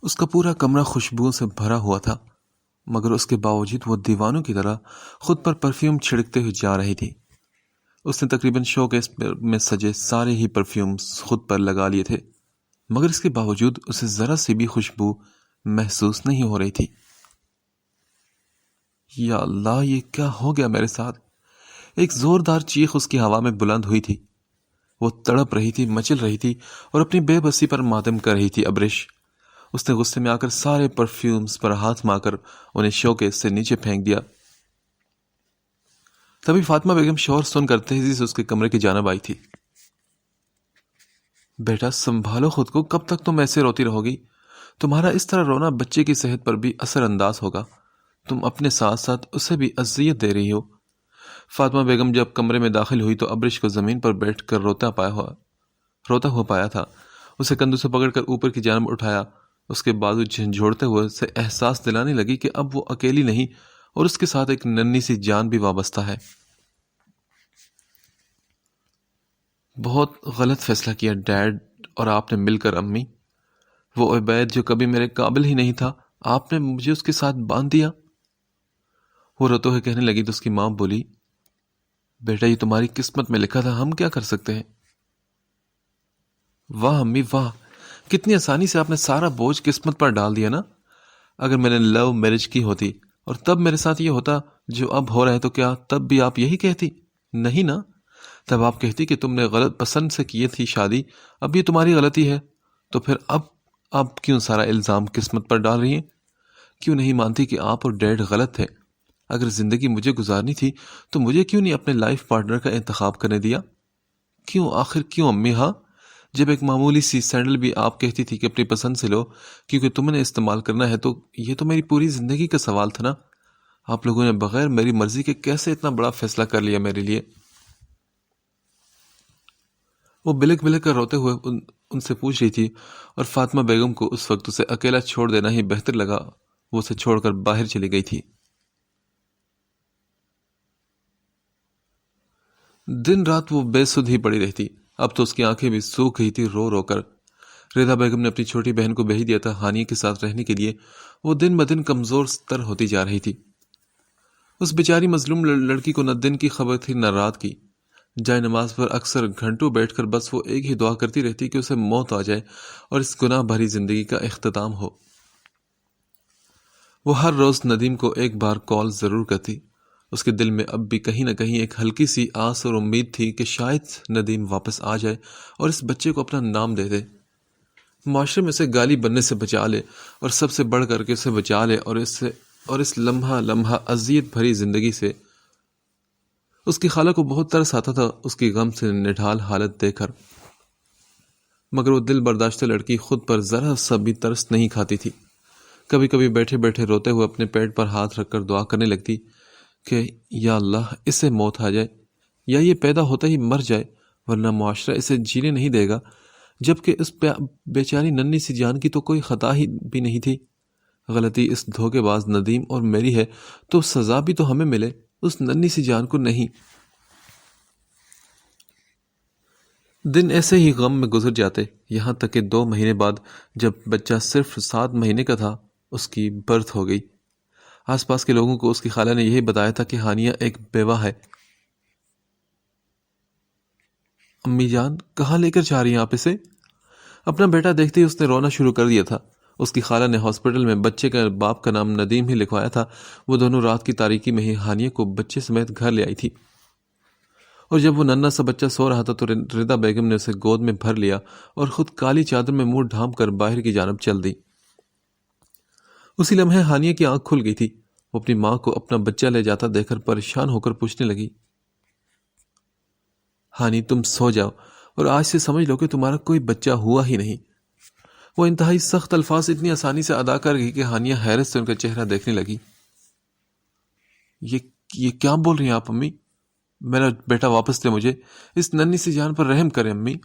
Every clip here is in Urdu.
اس کا پورا کمرہ خوشبوؤں سے بھرا ہوا تھا، مگر اس کے باوجود وہ دیوانوں کی طرح خود پر پرفیوم چھڑکتے ہوئے جا رہی تھی۔ اس نے تقریباً شو کیس میں سجے سارے ہی پرفیومز خود پر لگا لیے تھے، مگر اس کے باوجود اسے ذرا سی بھی خوشبو محسوس نہیں ہو رہی تھی۔ یا اللہ، یہ کیا ہو گیا میرے ساتھ؟ ایک زوردار چیخ اس کی ہوا میں بلند ہوئی تھی۔ وہ تڑپ رہی تھی، مچل رہی تھی اور اپنی بے بسی پر ماتم کر رہی تھی۔ ابرش اس نے غصے میں آ کر سارے پرفیومز پر ہاتھ مار کر انہیں شو کیس سے نیچے پھینک دیا۔ تبھی فاطمہ بیگم شور سن کر تیزی سے اس کے کمرے کی جانب آئی تھی۔ بیٹا سنبھالو خود کو، کب تک تم ایسے روتی رہو گی؟ تمہارا اس طرح رونا بچے کی صحت پر بھی اثر انداز ہوگا، تم اپنے ساتھ ساتھ اسے بھی اذیت دے رہی ہو۔ فاطمہ بیگم جب کمرے میں داخل ہوئی تو ابرش کو زمین پر بیٹھ کر روتا ہوا پایا تھا۔ اسے کندھوں سے پکڑ کر اوپر کی جانب اٹھایا، اس کے بازو جھنجھوڑتے ہوئے اسے احساس دلانے لگی کہ اب وہ اکیلی نہیں اور اس کے ساتھ ایک ننھی سی جان بھی وابستہ ہے۔ بہت غلط فیصلہ کیا ڈیڈ اور آپ نے مل کر امی۔ وہ عبید جو کبھی میرے قابل ہی نہیں تھا، آپ نے مجھے اس کے ساتھ باندھ دیا۔ وہ روتے ہوئے کہنے لگی تو اس کی ماں بولی، بیٹا یہ تمہاری قسمت میں لکھا تھا، ہم کیا کر سکتے ہیں؟ واہ امی واہ، کتنی آسانی سے آپ نے سارا بوجھ قسمت پر ڈال دیا نا۔ اگر میں نے لو میرج کی ہوتی اور تب میرے ساتھ یہ ہوتا جو اب ہو رہا ہے تو کیا تب بھی آپ یہی کہتی؟ نہیں نا، تب آپ کہتی کہ تم نے غلط پسند سے کی تھی شادی، اب یہ تمہاری غلطی ہے، تو پھر اب کیوں سارا الزام قسمت پر ڈال رہی ہیں؟ کیوں نہیں مانتی کہ آپ اور ڈیڈ غلط تھے؟ اگر زندگی مجھے گزارنی تھی تو مجھے کیوں نہیں اپنے لائف پارٹنر کا انتخاب کرنے دیا؟ کیوں آخر کیوں امی؟ ہاں، جب ایک معمولی سی سینڈل بھی آپ کہتی تھی کہ اپنی پسند سے لو کیونکہ تم نے استعمال کرنا ہے، تو یہ تو میری پوری زندگی کا سوال تھا نا۔ آپ لوگوں نے بغیر میری مرضی کے کیسے اتنا بڑا فیصلہ کر لیا میرے لیے؟ وہ بلک بلک کر روتے ہوئے ان سے پوچھ رہی تھی، اور فاطمہ بیگم کو اس وقت اسے اکیلا چھوڑ دینا ہی بہتر لگا۔ وہ اسے چھوڑ کر باہر چلی گئی تھی۔ دن رات وہ بے سدھ ہی پڑی رہتی، اب تو اس کی آنکھیں بھی سوکھ گئی تھی رو رو کر۔ رضا بیگم نے اپنی چھوٹی بہن کو بھیج دیا تھا ہانیہ کے ساتھ رہنے کے لیے۔ وہ دن بدن کمزور تر ہوتی جا رہی تھی۔ اس بیچاری مظلوم لڑکی کو نہ دن کی خبر تھی نہ رات کی۔ جائے نماز پر اکثر گھنٹوں بیٹھ کر بس وہ ایک ہی دعا کرتی رہتی کہ اسے موت آ جائے اور اس گناہ بھری زندگی کا اختتام ہو۔ وہ ہر روز ندیم کو ایک بار کال ضرور کرتی۔ اس کے دل میں اب بھی کہیں نہ کہیں ایک ہلکی سی آس اور امید تھی کہ شاید ندیم واپس آ جائے اور اس بچے کو اپنا نام دے دے، معاشرے میں اسے گالی بننے سے بچا لے، اور سب سے بڑھ کر کے اسے بچا لے اور اس لمحہ لمحہ اذیت بھری زندگی سے۔ اس کی خالہ کو بہت ترس آتا تھا اس کی غم سے نڈھال حالت دیکھ کر، مگر وہ دل برداشتہ لڑکی خود پر ذرا سا بھی ترس نہیں کھاتی تھی۔ کبھی کبھی بیٹھے بیٹھے روتے ہوئے اپنے پیٹ پر ہاتھ رکھ کر دعا کرنے لگتی کہ یا اللہ اسے موت آ جائے، یا یہ پیدا ہوتا ہی مر جائے، ورنہ معاشرہ اسے جینے نہیں دے گا، جبکہ اس بیچاری ننھی سی جان کی تو کوئی خطا ہی بھی نہیں تھی۔ غلطی اس دھوکے باز ندیم اور میری ہے تو سزا بھی تو ہمیں ملے، اس ننھی سی جان کو نہیں۔ دن ایسے ہی غم میں گزر جاتے، یہاں تک کہ 2 مہینے بعد جب بچہ صرف 7 مہینے کا تھا اس کی برتھ ہو گئی۔ آس پاس کے لوگوں کو اس کی خالہ نے یہی بتایا تھا کہ ہانیہ ایک بیوہ ہے۔ امی جان کہاں لے کر جا رہی ہیں آپ اسے؟ اپنا بیٹا دیکھتے ہی اس نے رونا شروع کر دیا تھا۔ اس کی خالہ نے ہاسپٹل میں بچے کا باپ کا نام ندیم ہی لکھوایا تھا۔ وہ دونوں رات کی تاریکی میں ہی ہانیہ کو بچے سمیت گھر لے آئی تھی، اور جب وہ ننھا سا بچہ سو رہا تھا تو رضا بیگم نے اسے گود میں بھر لیا اور خود کالی چادر میں منہ ڈھانپ کر باہر کی جانب چل دی۔ اسی لمحے ہانیہ کی آنکھ کھل گئی تھی۔ وہ اپنی ماں کو اپنا بچہ لے جاتا دیکھ کر پریشان ہو کر پوچھنے لگی، ہانی تم سو جاؤ اور آج سے سمجھ لو کہ تمہارا کوئی بچہ ہوا ہی نہیں۔ وہ انتہائی سخت الفاظ اتنی آسانی سے ادا کر گئی کہ ہانیہ حیرت سے ان کا چہرہ دیکھنے لگی۔ یہ کیا بول رہی ہیں آپ امی؟ میرا بیٹا واپس دے مجھے، اس ننھی سی جان پر رحم کریں امی۔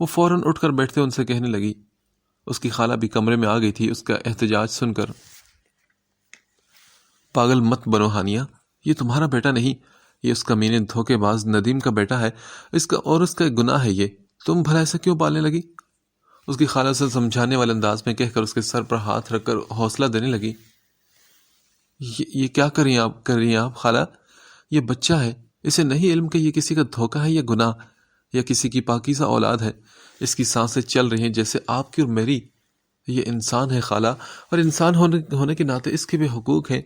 وہ فوراً اٹھ کر بیٹھتے ان سے کہنے لگی۔ اس کی خالہ بھی کمرے میں آ گئی تھی اس کا احتجاج سن کر۔ پاگل مت بنو ہانیہ، یہ تمہارا بیٹا نہیں، یہ اس کمینے دھوکے باز ندیم کا بیٹا ہے، اس کا گناہ ہے یہ، تم بھلا ایسا کیوں پالنے لگی؟ اس کی خالہ سے سمجھانے والے انداز میں کہہ کر اس کے سر پر ہاتھ رکھ کر حوصلہ دینے لگی۔ یہ کیا کر رہی ہیں آپ خالہ؟ یہ بچہ ہے، اسے نہیں علم کہ یہ کسی کا دھوکہ ہے یا گناہ یا کسی کی پاکیزہ اولاد ہے۔ اس کی سانسیں چل رہی ہیں جیسے آپ کی اور میری۔ یہ انسان ہے خالہ، اور انسان ہونے کے ناطے اس کے بھی حقوق ہیں۔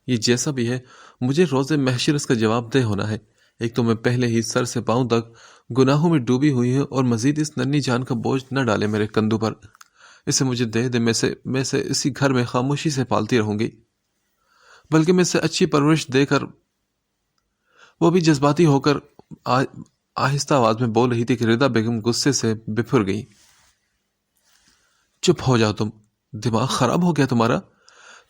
یہ جیسا بھی ہے، مجھے روز محشر اس کا جواب دہ ہونا ہے۔ ایک تو میں پہلے ہی سر سے پاؤں تک گناہوں میں ڈوبی ہوئی ہوں، اور مزید اس ننھی جان کا بوجھ نہ ڈالے میرے کندھوں پر۔ اسے مجھے دے دے، میں سے اسی گھر میں خاموشی سے پالتی رہوں گی، بلکہ میں سے اچھی پرورش دے کر۔ وہ بھی جذباتی ہو کر آہستہ آواز میں بول رہی تھی کہ ردا بیگم غصے سے بپھر گئی۔ چپ ہو جاؤ تم، دماغ خراب ہو گیا تمہارا؟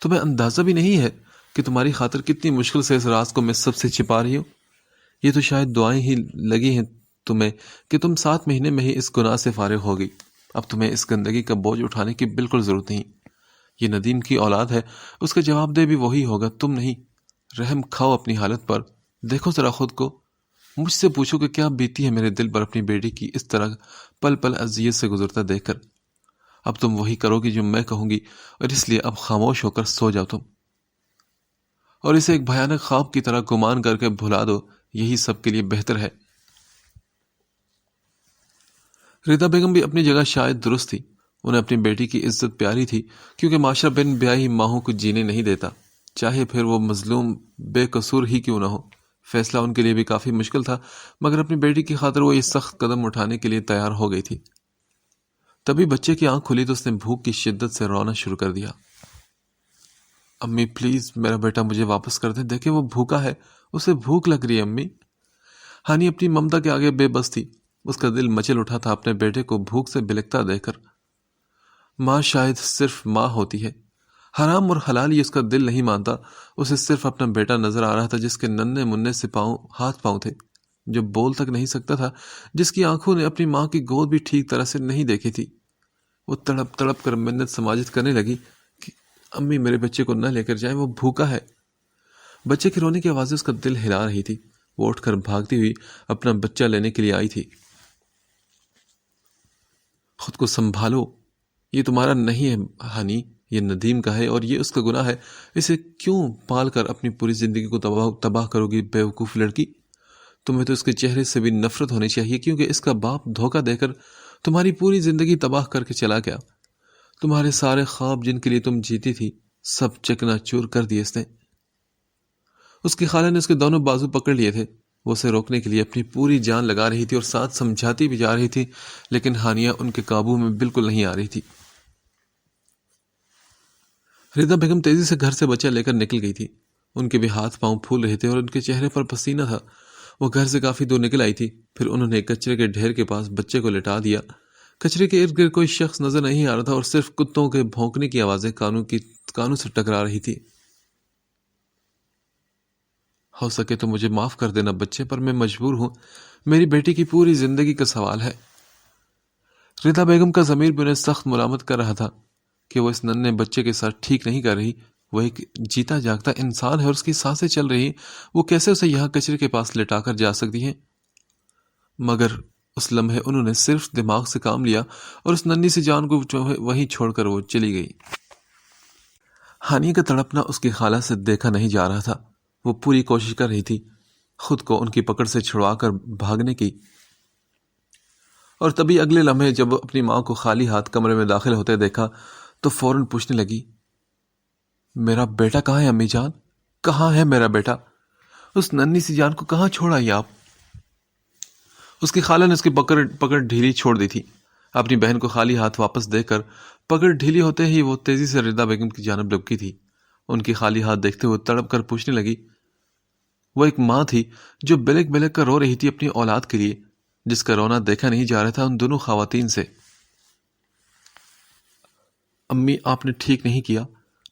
تمہیں اندازہ بھی نہیں ہے کہ تمہاری خاطر کتنی مشکل سے اس راز کو میں سب سے چھپا رہی ہوں۔ یہ تو شاید دعائیں ہی لگی ہیں تمہیں کہ تم 7 مہینے میں ہی اس گناہ سے فارغ ہوگی۔ اب تمہیں اس گندگی کا بوجھ اٹھانے کی بالکل ضرورت نہیں۔ یہ ندیم کی اولاد ہے، اس کا جواب دہ بھی وہی ہوگا، تم نہیں۔ رحم کھاؤ اپنی حالت پر، دیکھو ذرا خود کو۔ مجھ سے پوچھو کہ کیا بیتی ہے میرے دل پر اپنی بیٹی کی اس طرح پل پل اذیت سے گزرتا دیکھ کر۔ اب تم وہی کرو گی جو میں کہوں گی، اور اس لیے اب خاموش ہو کر سو جاؤ تم، اور اسے ایک بھیانک خواب کی طرح گمان کر کے بھلا دو۔ یہی سب کے لیے بہتر ہے۔ ردا بیگم بھی اپنی جگہ شاید درست تھی۔ انہیں اپنی بیٹی کی عزت پیاری تھی، کیونکہ معاشرہ بن بیاہی ماہوں کو جینے نہیں دیتا، چاہے پھر وہ مظلوم بے قصور ہی کیوں نہ ہو۔ فیصلہ ان کے لیے بھی کافی مشکل تھا، مگر اپنی بیٹی کی خاطر وہ یہ سخت قدم اٹھانے کے لیے تیار ہو گئی تھی۔ تبھی بچے کی آنکھ کھلی تو اس نے بھوک کی شدت سے رونا شروع کر دیا۔ امی پلیز میرا بیٹا مجھے واپس کر دیں، دیکھیں وہ بھوکا ہے، اسے بھوک لگ رہی ہے امی۔ ہانی اپنی ممتا کے آگے بے بس تھی، اس کا دل مچل اٹھا تھا اپنے بیٹے کو بھوک سے بلکتا دیکھ کر۔ ماں شاید صرف ماں ہوتی ہے، حرام اور حلال یہ اس کا دل نہیں مانتا۔ اسے صرف اپنا بیٹا نظر آ رہا تھا، جس کے ننھے منھے سے ہاتھ پاؤں تھے، جو بول تک نہیں سکتا تھا، جس کی آنکھوں نے اپنی ماں کی گود بھی ٹھیک طرح سے نہیں دیکھی تھی۔ وہ تڑپ تڑپ کر منت سماجت کرنے لگی کہ امی میرے بچے کو نہ لے کر جائیں، وہ بھوکا ہے۔ بچے کی رونے کی آوازیں اس کا دل ہلا رہی تھی۔ وہ اٹھ کر بھاگتی ہوئی اپنا بچہ لینے کے لیے آئی تھی۔ خود کو سنبھالو، یہ تمہارا نہیں ہے ہانی، یہ ندیم کا ہے، اور یہ اس کا گناہ ہے۔ اسے کیوں پال کر اپنی پوری زندگی کو تباہ کرو گی بیوقوف لڑکی؟ تمہیں تو اس کے چہرے سے بھی نفرت ہونی چاہیے، کیونکہ اس کا باپ دھوکہ دے کر تمہاری پوری زندگی تباہ کر کے چلا گیا۔ تمہارے سارے خواب جن کے لیے تم جیتی تھی، سب چکنا چور کر دیے اس نے۔ اس کی خالہ نے اس کے دونوں بازو پکڑ لیے تھے۔ وہ اسے روکنے کے لیے اپنی پوری جان لگا رہی تھی اور ساتھ سمجھاتی بھی جا رہی تھی، لیکن ہانیہ ان کے قابو میں بالکل نہیں آ رہی تھی۔ ردا بیگم تیزی سے گھر سے بچہ لے کر نکل گئی تھی۔ ان کے بھی ہاتھ پاؤں پھول رہے تھے اور ان کے چہرے پر پسینہ تھا۔ وہ گھر سے کافی دور نکل آئی تھی، پھر انہوں نے کچرے کے ڈھیر کے پاس بچے کو لٹا دیا۔ کچرے کے ارد گرد کوئی شخص نظر نہیں آ رہا تھا، اور صرف کتوں کے بھونکنے کی آوازیں کانوں سے ٹکرا رہی تھی۔ ہو سکے تو مجھے معاف کر دینا بچے، پر میں مجبور ہوں، میری بیٹی کی پوری زندگی کا سوال ہے۔ ردا بیگم کا ضمیر بھی انہیں سخت ملامت کر رہا تھا کہ وہ اس ننھے بچے کے ساتھ ٹھیک نہیں کر رہی۔ وہ ایک جیتا جاگتا انسان ہے اور اس کی سانسیں چل رہی ہیں، وہ کیسے اسے یہاں کچرے کے پاس لٹا کر جا سکتی ہیں؟ مگر اس لمحے انہوں نے صرف دماغ سے کام لیا اور اس ننھی سی جان کو وہیں چھوڑ کر وہ چلی گئی۔ ہانی کا تڑپنا اس کی خالہ سے دیکھا نہیں جا رہا تھا۔ وہ پوری کوشش کر رہی تھی خود کو ان کی پکڑ سے چھڑوا کر بھاگنے کی، اور تبھی اگلے لمحے جب وہ اپنی ماں کو خالی ہاتھ کمرے میں داخل ہوتے دیکھا تو فوراً پوچھنے لگی، میرا بیٹا کہاں ہے امی جان؟ کہاں ہے میرا بیٹا؟ اس ننھی سی جان کو کہاں چھوڑا یہ آپ؟ اس کی خالہ نے اس کی پکڑ ڈھیلی چھوڑ دی تھی۔ اپنی بہن کو خالی ہاتھ واپس دے کر پکڑ ڈھیلی ہوتے ہی وہ تیزی سے ردا بیگم کی جانب لپکی تھی۔ ان کی خالی ہاتھ دیکھتے ہوئے تڑپ کر پوچھنے لگی۔ وہ ایک ماں تھی جو بلک بلک کر رو رہی تھی اپنی اولاد کے لیے، جس کا رونا دیکھا نہیں جا رہا تھا ان دونوں خواتین سے۔ امی آپ نے ٹھیک نہیں کیا،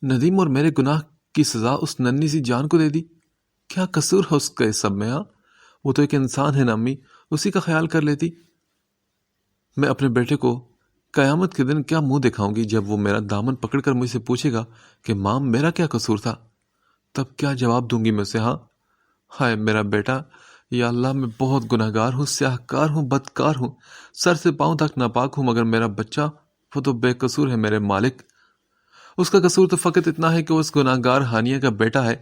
ندیم اور میرے گناہ کی سزا اس ننھی سی جان کو دے دی۔ کیا قصور ہے اس کا اس سب میں؟ وہ تو ایک انسان ہے نا امی، اسی کا خیال کر لیتی۔ میں اپنے بیٹے کو قیامت کے دن کیا منہ دکھاؤں گی جب وہ میرا دامن پکڑ کر مجھ سے پوچھے گا کہ ماں میرا کیا قصور تھا؟ تب کیا جواب دوں گی میں اسے؟ ہاں، ہائے میرا بیٹا، یا اللہ میں بہت گناہ گار ہوں، سیاہ کار ہوں، بدکار ہوں، سر سے پاؤں تک ناپاک ہوں، مگر میرا بچہ وہ تو بے قصور ہے میرے مالک۔ اس کا قصور تو فقط اتنا ہے کہ وہ اس گناہ گار ہانیہ کا بیٹا ہے۔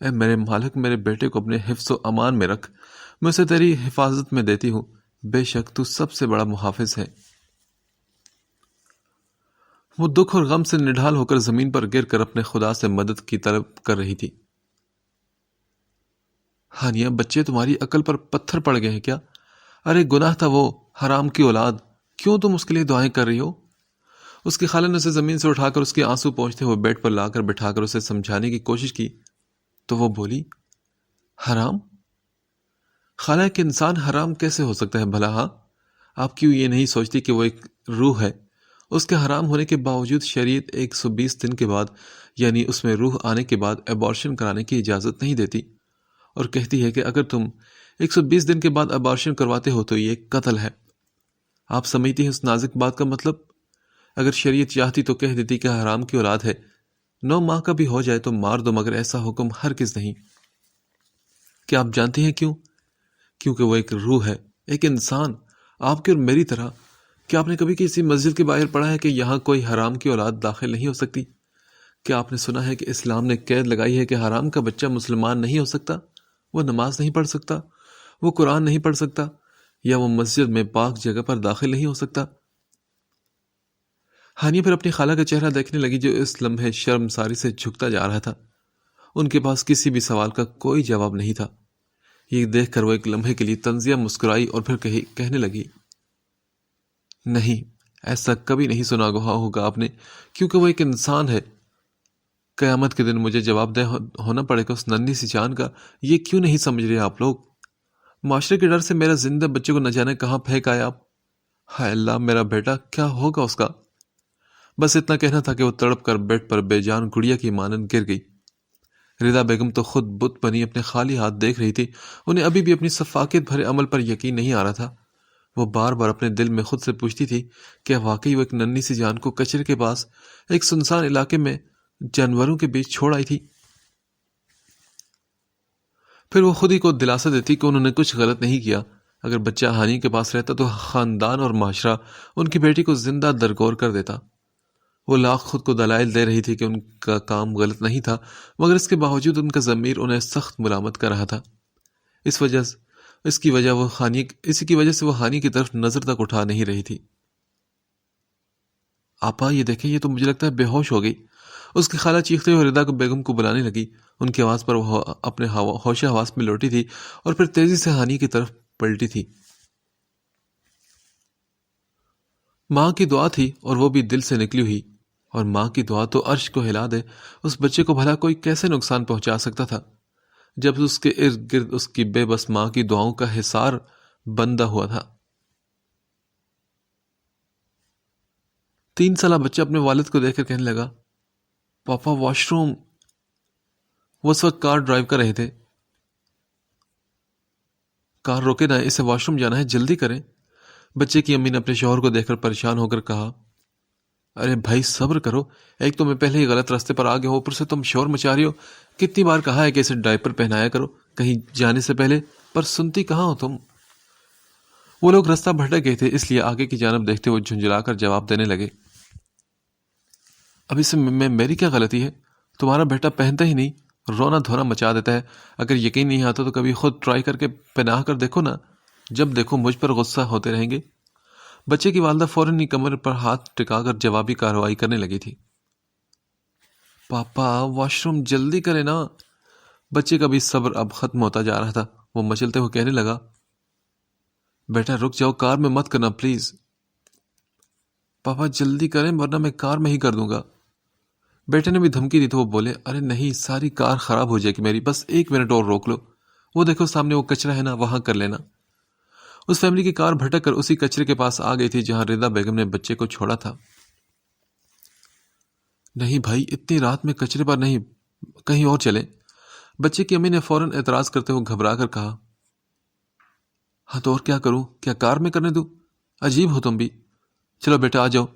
اے میرے مالک، میرے بیٹے کو اپنے حفظ و امان میں رکھ، میں اسے تیری حفاظت میں دیتی ہوں، بے شک تو سب سے بڑا محافظ ہے۔ وہ دکھ اور غم سے نڈھال ہو کر زمین پر گر کر اپنے خدا سے مدد کی طلب کر رہی تھی۔ ہانیہ، بچے تمہاری عقل پر پتھر پڑ گئے ہیں کیا؟ ارے گناہ تھا وہ، حرام کی اولاد، کیوں تم اس کے لیے دعائیں کر رہی ہو؟ اس کی خالہ نے اسے زمین سے اٹھا کر اس کے آنسو پہنچتے ہوئے بیڈ پر لا کر بٹھا کر اسے سمجھانے کی کوشش کی تو وہ بولی، حرام؟ خالہ، کہ انسان حرام کیسے ہو سکتا ہے بھلا؟ ہاں، آپ کیوں یہ نہیں سوچتی کہ وہ ایک روح ہے؟ اس کے حرام ہونے کے باوجود شریعت 120 دن کے بعد، یعنی اس میں روح آنے کے بعد ابارشن کرانے کی اجازت نہیں دیتی، اور کہتی ہے کہ اگر تم 120 دن کے بعد ابارشن کرواتے ہو تو یہ قتل ہے۔ آپ سمجھتی ہیں اس نازک بات کا مطلب؟ اگر شریعت چاہتی تو کہہ دیتی کہ حرام کی اولاد ہے، 9 ماہ کا بھی ہو جائے تو مار دو، مگر ایسا حکم ہرگز نہیں۔ کیا آپ جانتی ہیں کیوں؟ کیونکہ وہ ایک روح ہے، ایک انسان، آپ کی اور میری طرح۔ کیا آپ نے کبھی کسی مسجد کے باہر پڑھا ہے کہ یہاں کوئی حرام کی اولاد داخل نہیں ہو سکتی؟ کیا آپ نے سنا ہے کہ اسلام نے قید لگائی ہے کہ حرام کا بچہ مسلمان نہیں ہو سکتا؟ وہ نماز نہیں پڑھ سکتا، وہ قرآن نہیں پڑھ سکتا، یا وہ مسجد میں پاک جگہ پر داخل نہیں ہو سکتا۔ ہانیہ پھر اپنی خالہ کا چہرہ دیکھنے لگی جو اس لمحے شرمساری سے جھکتا جا رہا تھا۔ ان کے پاس کسی بھی سوال کا کوئی جواب نہیں تھا۔ یہ دیکھ کر وہ ایک لمحے کے لیے طنزیہ مسکرائی اور پھر کہنے لگی، نہیں، ایسا کبھی نہیں سنا ہوگا آپ نے، کیونکہ وہ ایک انسان ہے۔ قیامت کے دن مجھے جواب دہ ہونا پڑے گا اس ننھی سی جان کا۔ یہ کیوں نہیں سمجھ رہے آپ لوگ؟ معاشرے کے ڈر سے میرا زندہ بچے کو نہ جانے کہاں پھینک آئے آپ۔ ہائے اللہ، میرا بیٹا کیا ہوگا اس کا؟ بس اتنا کہنا تھا کہ وہ تڑپ کر بیڈ پر بے جان گڑیا کی مانند گر گئی۔ رضا بیگم تو خود بت بنی اپنے خالی ہاتھ دیکھ رہی تھی۔ انہیں ابھی بھی اپنی سفاکت بھرے عمل پر یقین نہیں آ رہا تھا۔ وہ بار بار اپنے دل میں خود سے پوچھتی تھی کہ واقعی وہ ایک ننھی سی جان کو کچرے کے پاس ایک سنسان علاقے میں جانوروں کے بیچ چھوڑ آئی تھی۔ پھر وہ خود ہی کو دلاسا دیتی کہ انہوں نے کچھ غلط نہیں کیا۔ اگر بچہ ہانی کے پاس رہتا تو خاندان اور معاشرہ ان کی بیٹی کو زندہ درگور کر دیتا۔ وہ لاکھ خود کو دلائل دے رہی تھی کہ ان کا کام غلط نہیں تھا، مگر اس کے باوجود ان کا ضمیر انہیں سخت ملامت کر رہا تھا۔ اسی کی وجہ سے وہ ہانی کی طرف نظر تک اٹھا نہیں رہی تھی۔ آپا، یہ دیکھیں، یہ تو مجھے لگتا ہے بے ہوش ہو گئی۔ اس کی خالہ چیختے ہوئے رضا کو بیگم کو بلانے لگی۔ ان کی آواز پر وہ اپنے ہوش حواس میں لوٹی تھی اور پھر تیزی سے ہانی کی طرف پلٹی تھی۔ ماں کی دعا تھی اور وہ بھی دل سے نکلی ہوئی، اور ماں کی دعا تو عرش کو ہلا دے۔ اس بچے کو بھلا کوئی کیسے نقصان پہنچا سکتا تھا جب اس کے ارد گرد اس کی بے بس ماں کی دعاؤں کا حصار بندہ ہوا تھا۔ 3 سالہ بچہ اپنے والد کو دیکھ کر کہنے لگا، پاپا واش روم۔ وہ اس وقت کار ڈرائیو کر رہے تھے۔ کار روکے نہ، اسے واش روم جانا ہے، جلدی کریں۔ بچے کی امی نے اپنے شوہر کو دیکھ کر پریشان ہو کر کہا، ارے بھائی صبر کرو، ایک تو میں پہلے ہی غلط راستے پر آ گیا ہوں، اوپر سے تم شور مچا رہی ہو۔ کتنی بار کہا ہے کہ اسے ڈائپر پہنایا کرو کہیں جانے سے پہلے، پر سنتی کہاں ہو تم؟ وہ لوگ راستہ بھٹک گئے تھے، اس لیے آگے کی جانب دیکھتے ہوئے جھنجھلا کر جواب دینے لگے، اب اس میں میری کیا غلطی ہے؟ تمہارا بیٹا پہنتا ہی نہیں، رونا دھونا مچا دیتا ہے۔ اگر یقین نہیں آتا تو کبھی خود ٹرائی کر کے پہنا کر دیکھو نا، جب دیکھو مجھ پر غصہ ہوتے رہیں گے۔ بچے کی والدہ فوراً ہی کمر پر ہاتھ ٹکا کر جوابی کارروائی کرنے لگی تھی، پاپا واش روم جلدی کرے نا۔ بچے کا بھی صبر اب ختم ہوتا جا رہا تھا۔ وہ مچلتے ہوئے کہنے لگا، بیٹا رک جاؤ، کار میں مت کرنا پلیز۔ پاپا جلدی کریں ورنہ میں کار میں ہی کر دوں گا۔ بیٹے نے بھی دھمکی دی تو وہ بولے، ارے نہیں، ساری کار خراب ہو جائے گی میری، بس 1 منٹ اور روک لو۔ وہ دیکھو سامنے وہ کچرا ہے نا، وہاں کر لینا۔ اس فیملی کی کار بھٹک کر اسی کچرے کے پاس آ گئی تھی جہاں رضا بیگم نے بچے کو چھوڑا تھا۔ نہیں بھائی، اتنی رات میں کچرے پر نہیں، کہیں اور چلیں۔ بچے کی امی نے فوراً اعتراض کرتے ہوئے گھبرا کر کہا، ہاں تو اور کیا کروں؟ کیا کار میں کرنے دوں؟ عجیب ہو تم بھی۔ چلو بیٹا آ جاؤ۔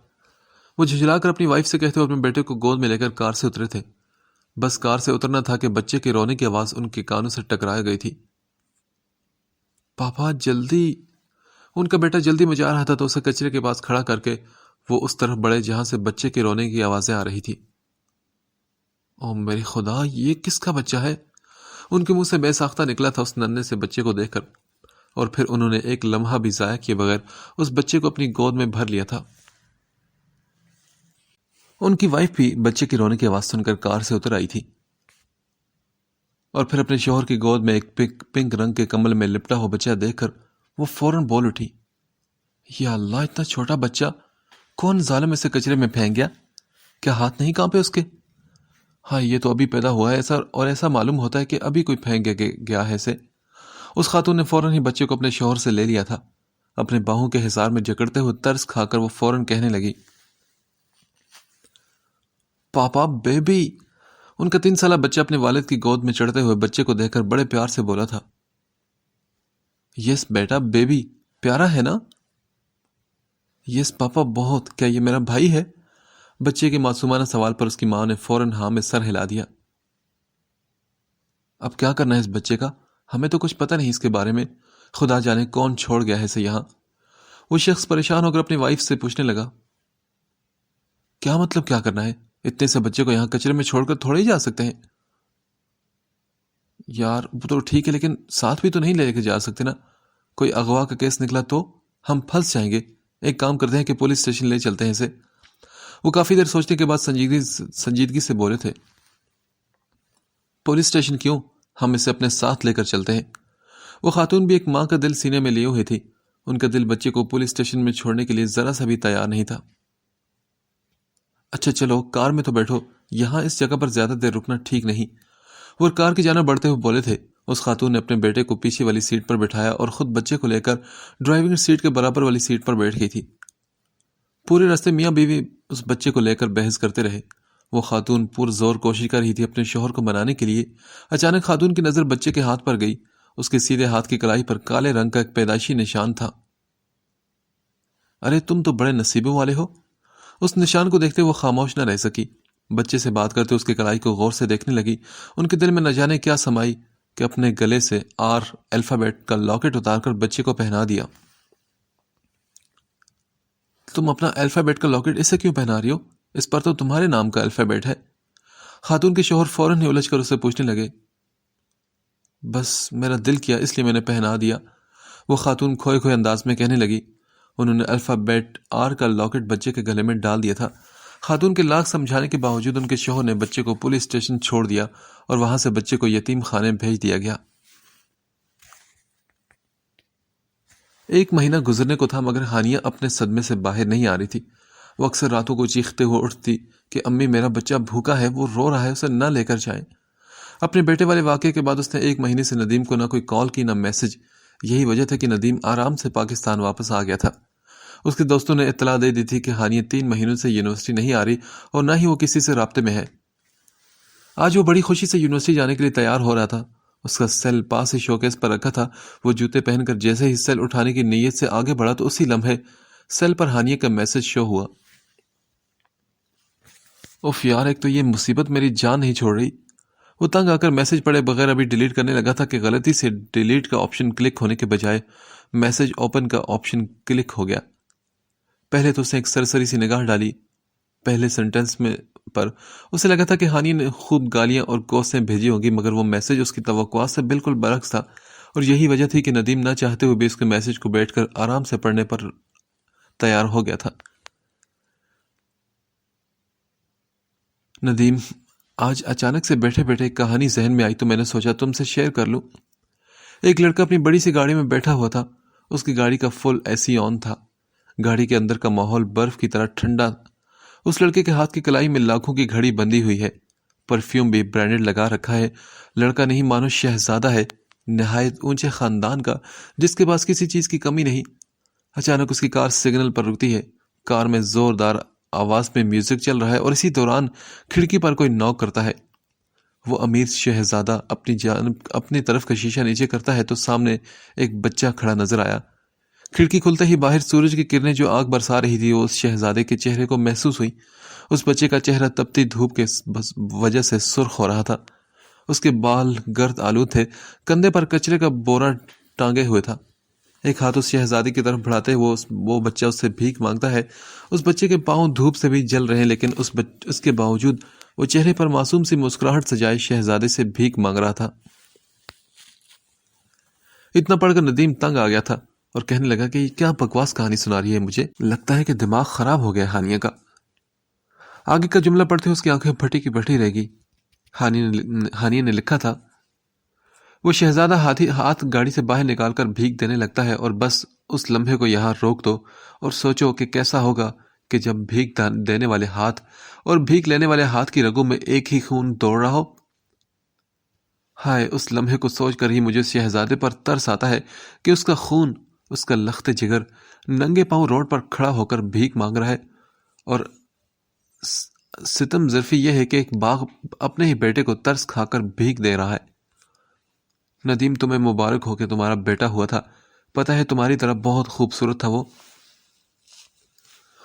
وہ جھنجھلا کر اپنی وائف سے کہتے ہوئے اپنے بیٹے کو گود میں لے کر کار سے اترے تھے۔ بس کار سے اترنا تھا کہ بچے کے رونے کی آواز ان کے کانوں سے ٹکرا گئی تھی۔ پاپا جلدی! ان کا بیٹا جلدی میں جا رہا تھا تو اسے کچرے کے پاس کھڑا کر کے وہ اس طرف بڑھے جہاں سے بچے کے رونے کی آوازیں آ رہی تھی۔ او میرے خدا، یہ کس کا بچہ ہے؟ ان کے منہ سے بے ساختہ نکلا تھا اس ننھے سے بچے کو دیکھ کر، اور پھر انہوں نے ایک لمحہ بھی ضائع کیے بغیر اس بچے کو اپنی گود میں بھر لیا تھا۔ ان کی وائف بھی بچے کی رونے کی آواز سن کر کار سے اتر آئی تھی، اور پھر اپنے شوہر کی گود میں ایک پنک رنگ کے کمبل میں لپٹا ہوا بچہ دیکھ کر وہ فوراً بول اٹھی، یا اللہ، اتنا چھوٹا بچہ! کون ظالم اسے کچرے میں پھینک گیا؟ کیا ہاتھ نہیں کانپے اس کے؟ ہاں، یہ تو ابھی پیدا ہوا ہے ایسا معلوم ہوتا ہے کہ ابھی کوئی پھینک گیا ہے اسے۔ اس خاتون نے فوراً ہی بچے کو اپنے شوہر سے لے لیا تھا۔ اپنے باہوں کے حصار میں جکڑتے ہوئے ترس کھا کر وہ فوراً کہنے لگی، پاپا، بیبی! ان کا 3 سالہ بچہ اپنے والد کی گود میں چڑھتے ہوئے بچے کو دیکھ کر بڑے پیار سے بولا تھا، یس بیٹا، بیبی پیارا ہے نا؟ یس پاپا، بہت۔ کیا یہ میرا بھائی ہے؟ بچے کے معصومانہ سوال پر اس کی ماں نے فوراً ہاں میں سر ہلا دیا۔ اب کیا کرنا ہے اس بچے کا؟ ہمیں تو کچھ پتہ نہیں اس کے بارے میں، خدا جانے کون چھوڑ گیا ہے اسے یہاں۔ وہ شخص پریشان ہو کر اپنی وائف سے پوچھنے لگا، کیا مطلب کیا کرنا ہے؟ اتنے سے بچے کو یہاں کچرے میں چھوڑ کر تھوڑے ہی جا سکتے ہیں؟ یار وہ تو ٹھیک ہے، لیکن ساتھ بھی تو نہیں لے کے جا سکتے نا، کوئی اغوا کا کیس نکلا تو ہم پھنس جائیں گے۔ ایک کام کرتے ہیں کہ پولیس اسٹیشن لے چلتے ہیں اسے۔ وہ کافی دیر سوچنے کے بعد سنجیدگی سے بولے تھے، پولیس اسٹیشن کیوں؟ ہم اسے اپنے ساتھ لے کر چلتے ہیں۔ وہ خاتون بھی ایک ماں کا دل سینے میں لیے ہوئی تھی، ان کا دل بچے کو پولیس اسٹیشن میں چھوڑنے کے لیے ذرا سا بھی تیار نہیں تھا۔ اچھا چلو، کار میں تو بیٹھو، یہاں اس جگہ پر زیادہ دیر رکنا ٹھیک نہیں۔ وہ کار کی جانب بڑھتے ہوئے بولے تھے۔ اس خاتون نے اپنے بیٹے کو پیچھے والی سیٹ پر بٹھایا اور خود بچے کو لے کر ڈرائیونگ سیٹ کے برابر والی سیٹ پر بیٹھ گئی تھی۔ پورے راستے میاں بیوی اس بچے کو لے کر بحث کرتے رہے۔ وہ خاتون پرزور کوشش کر رہی تھی اپنے شوہر کو منانے کے لیے۔ اچانک خاتون کی نظر بچے کے ہاتھ پر گئی۔ اس کے سیدھے ہاتھ کی کلائی پر کالے رنگ کا ایک پیدائشی نشان تھا۔ ارے تم تو بڑے نصیبوں والے ہو! اس نشان کو دیکھتے وہ خاموش نہ رہ سکی۔ بچے سے بات کرتے اس کی کلائی کو غور سے دیکھنے لگی۔ ان کے دل میں نہ جانے کیا سمائی کہ اپنے گلے سے آر الفابیٹ کا لاکٹ اتار کر بچے کو پہنا دیا۔ تم اپنا الفابیٹ کا لاکٹ اسے کیوں پہنا رہی ہو؟ اس پر تو تمہارے نام کا الفابیٹ ہے۔ خاتون کے شوہر فوراً ہی الجھ کر اسے پوچھنے لگے، بس میرا دل کیا اس لیے میں نے پہنا دیا، وہ خاتون کھوئے کھوئے انداز میں کہنے لگی۔ انہوں نے الفابیٹ آر کا لاکٹ بچے کے گلے میں ڈال دیا تھا۔ خاتون کے لاکھ سمجھانے کے باوجود ان کے شوہر نے بچے کو پولیس اسٹیشن چھوڑ دیا اور وہاں سے بچے کو یتیم خانے بھیج دیا گیا۔ 1 مہینہ گزرنے کو تھا مگر ہانیہ اپنے صدمے سے باہر نہیں آ رہی تھی۔ وہ اکثر راتوں کو چیختے ہوئے اٹھتی کہ امی، میرا بچہ بھوکا ہے، وہ رو رہا ہے، اسے نہ لے کر جائیں۔ اپنے بیٹے والے واقعے کے بعد اس نے 1 مہینے سے ندیم کو نہ کوئی کال کی نہ میسج۔ یہی وجہ تھا کہ ندیم آرام سے پاکستان واپس آ گیا تھا۔ اس کے دوستوں نے اطلاع دے دی تھی کہ ہانیہ 3 مہینوں سے یونیورسٹی نہیں آ رہی اور نہ ہی وہ کسی سے رابطے میں ہے۔ آج وہ بڑی خوشی سے یونیورسٹی جانے کے لیے تیار ہو رہا تھا۔ اس کا سیل پاس ہی شوکیس پر رکھا تھا۔ وہ جوتے پہن کر جیسے ہی سیل اٹھانے کی نیت سے آگے بڑھا تو اسی لمحے سیل پر ہانیہ کا میسج شو ہوا۔ اوف یار، ایک تو یہ مصیبت میری جان نہیں چھوڑ رہی۔ وہ تنگ آ کر میسج پڑھے بغیر ابھی ڈیلیٹ کرنے لگا تھا کہ غلطی سے ڈیلیٹ کا آپشن کلک ہونے کے بجائے میسج اوپن کا آپشن کلک ہو گیا۔ پہلے تو اس نے ایک سرسری سی نگاہ ڈالی پہلے سینٹنس میں پر۔ اسے لگا تھا کہ ہانیہ نے خوب گالیاں اور کوسیں بھیجی ہوں گی، مگر وہ میسج اس کی توقعات سے بالکل برعکس تھا، اور یہی وجہ تھی کہ ندیم نہ چاہتے ہوئے بھی اس کے میسج کو بیٹھ کر آرام سے پڑھنے پر تیار ہو گیا تھا۔ ندیم، آج اچانک سے بیٹھے بیٹھے ایک کہانی ذہن میں آئی تو میں نے سوچا تم سے شیئر کر لوں۔ ایک لڑکا اپنی بڑی سی گاڑی میں بیٹھا ہوا تھا۔ اس کی گاڑی کا فل AC آن تھا۔ گاڑی کے اندر کا ماحول برف کی طرح ٹھنڈا۔ اس لڑکے کے ہاتھ کی کلائی میں لاکھوں کی گھڑی بندھی ہوئی ہے، پرفیوم بھی برانڈڈ لگا رکھا ہے۔ لڑکا نہیں مانو شہزادہ ہے، نہایت اونچے خاندان کا، جس کے پاس کسی چیز کی کمی نہیں۔ اچانک اس کی کار سگنل پر رکتی ہے۔ کار میں زوردار آواز میں میوزک چل رہا ہے اور اسی دوران کھڑکی پر کوئی نوک کرتا ہے۔ وہ امیر شہزادہ اپنی طرف کا شیشہ نیچے کرتا ہے تو سامنے ایک بچہ کھڑا نظر آیا۔ کھڑکی کھلتے ہی باہر سورج کی کرنیں جو آگ برسا رہی تھی وہ اس شہزادے کے چہرے کو محسوس ہوئی۔ اس بچے کا چہرہ تپتی دھوپ کے وجہ سے سرخ ہو رہا تھا۔ اس کے بال گرد آلود تھے، کندھے پر کچرے کا بورا ٹانگے ہوئے تھا۔ ایک ہاتھ اس شہزادی کی طرف بڑھاتے وہ بچہ اس سے بھیک مانگتا ہے۔ اس بچے کے پاؤں دھوپ سے بھی جل رہے ہیں، لیکن اس کے باوجود وہ چہرے پر معصوم سی مسکراہٹ سجائے شہزادے سے بھیک مانگ رہا تھا۔ اتنا پڑھ کر ندیم تنگ آ گیا تھا اور کہنے لگا کہ یہ کیا بکواس کہانی سنا رہی ہے، مجھے لگتا ہے کہ دماغ خراب ہو گیا ہانیہ کا۔ آگے کا جملہ پڑھتے اس کی آنکھیں پھٹی کی پھٹی رہ گئی۔ ہانیہ نے لکھا تھا، وہ شہزادہ ہاتھ گاڑی سے باہر نکال کر بھیک دینے لگتا ہے، اور بس اس لمحے کو یہاں روک دو اور سوچو کہ کیسا ہوگا کہ جب بھیک دینے والے ہاتھ اور بھیک لینے والے ہاتھ کی رگوں میں ایک ہی خون دوڑ رہا ہو۔ ہائے، اس لمحے کو سوچ کر ہی مجھے شہزادے پر ترس آتا ہے کہ اس کا خون، اس کا لخت جگر ننگے پاؤں روڈ پر کھڑا ہو کر بھیک مانگ رہا ہے، اور ستم ظرفی یہ ہے کہ ایک باغ اپنے ہی بیٹے کو ترس کھا کر بھیک دے رہا ہے۔ ندیم، تمہیں مبارک ہو کہ تمہارا بیٹا ہوا تھا، پتہ ہے تمہاری طرح بہت خوبصورت تھا وہ،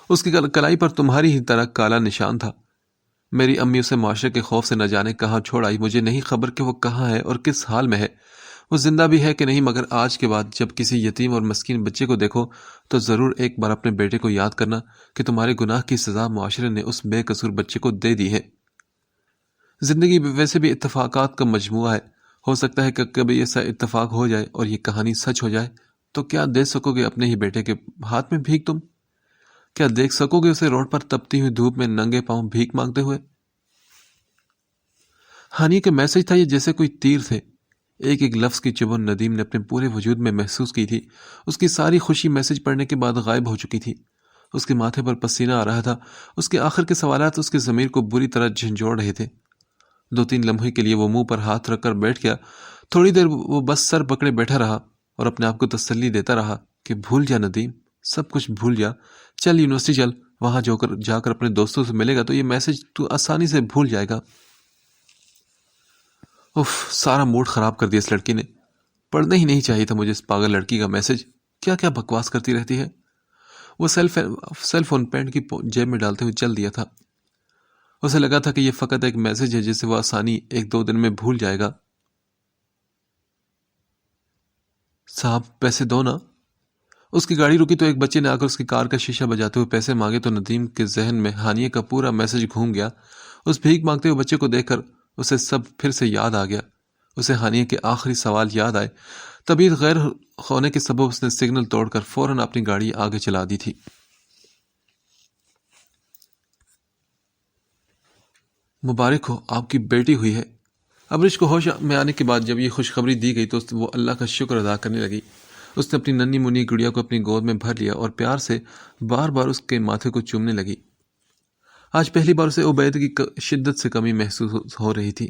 اس کی کلائی پر تمہاری ہی طرح کالا نشان تھا۔ میری امی اسے معاشرے کے خوف سے نہ جانے کہاں چھوڑ آئی، مجھے نہیں خبر کہ وہ کہاں ہے اور کس حال میں ہے، وہ زندہ بھی ہے کہ نہیں، مگر آج کے بعد جب کسی یتیم اور مسکین بچے کو دیکھو تو ضرور ایک بار اپنے بیٹے کو یاد کرنا کہ تمہارے گناہ کی سزا معاشرے نے اس بے قصور بچے کو دے دی ہے۔ زندگی ویسے بھی اتفاقات کا مجموعہ ہے، ہو سکتا ہے کہ کبھی ایسا اتفاق ہو جائے اور یہ کہانی سچ ہو جائے، تو کیا دے سکو گے اپنے ہی بیٹے کے ہاتھ میں بھیک؟ تم کیا دیکھ سکو گے اسے روڈ پر تپتی ہوئی دھوپ میں ننگے پاؤں بھیک مانگتے ہوئے؟ ہانی کا میسج تھا یہ جیسے کوئی تیر تھے، ایک ایک لفظ کی چبھن ندیم نے اپنے پورے وجود میں محسوس کی تھی۔ اس کی ساری خوشی میسج پڑھنے کے بعد غائب ہو چکی تھی، اس کے ماتھے پر پسینہ آ رہا تھا، اس کے آخر کے سوالات اس کی ضمیر کو بری طرح جھنجھوڑ رہے تھے۔ 2-3 لمحے کے لیے وہ منہ پر ہاتھ رکھ کر بیٹھ گیا، تھوڑی دیر وہ بس سر پکڑے بیٹھا رہا اور اپنے آپ کو تسلی دیتا رہا کہ بھول جا ندیم، سب کچھ بھول جا، چل یونیورسٹی چل، وہاں جا کر اپنے دوستوں سے ملے گا تو یہ میسج تو آسانی سے بھول جائے گا۔ اف، سارا موڈ خراب کر دیا اس لڑکی نے، پڑھنا ہی نہیں چاہیے تھا مجھے اس پاگل لڑکی کا میسج، کیا کیا بکواس کرتی رہتی ہے۔ وہ سیل فون پینٹ کی جیب میں ڈالتے ہوئے چل دیا تھا۔ اسے لگا تھا کہ یہ فقط ایک میسج ہے جسے وہ آسانی 1-2 دن میں بھول جائے گا۔ صاحب پیسے دو نا۔ اس کی گاڑی رکی تو ایک بچے نے آ کر اس کی کار کا شیشہ بجاتے ہوئے پیسے مانگے تو ندیم کے ذہن میں ہانیہ کا پورا میسج گھوم گیا۔ اس بھیک مانگتے ہوئے بچے کو دیکھ کر اسے سب پھر سے یاد آ گیا، اسے ہانیہ کے آخری سوال یاد آئے۔ طبیعت غیر ہونے کے سبب اس نے سگنل توڑ کر فوراً اپنی گاڑی آگے چلا دی تھی۔ مبارک ہو، آپ کی بیٹی ہوئی ہے۔ ابرش کو ہوش میں آنے کے بعد جب یہ خوشخبری دی گئی تو وہ اللہ کا شکر ادا کرنے لگی۔ اس نے اپنی ننھی منی گڑیا کو اپنی گود میں بھر لیا اور پیار سے بار بار اس کے ماتھے کو چومنے لگی۔ آج پہلی بار اسے عبید کی شدت سے کمی محسوس ہو رہی تھی۔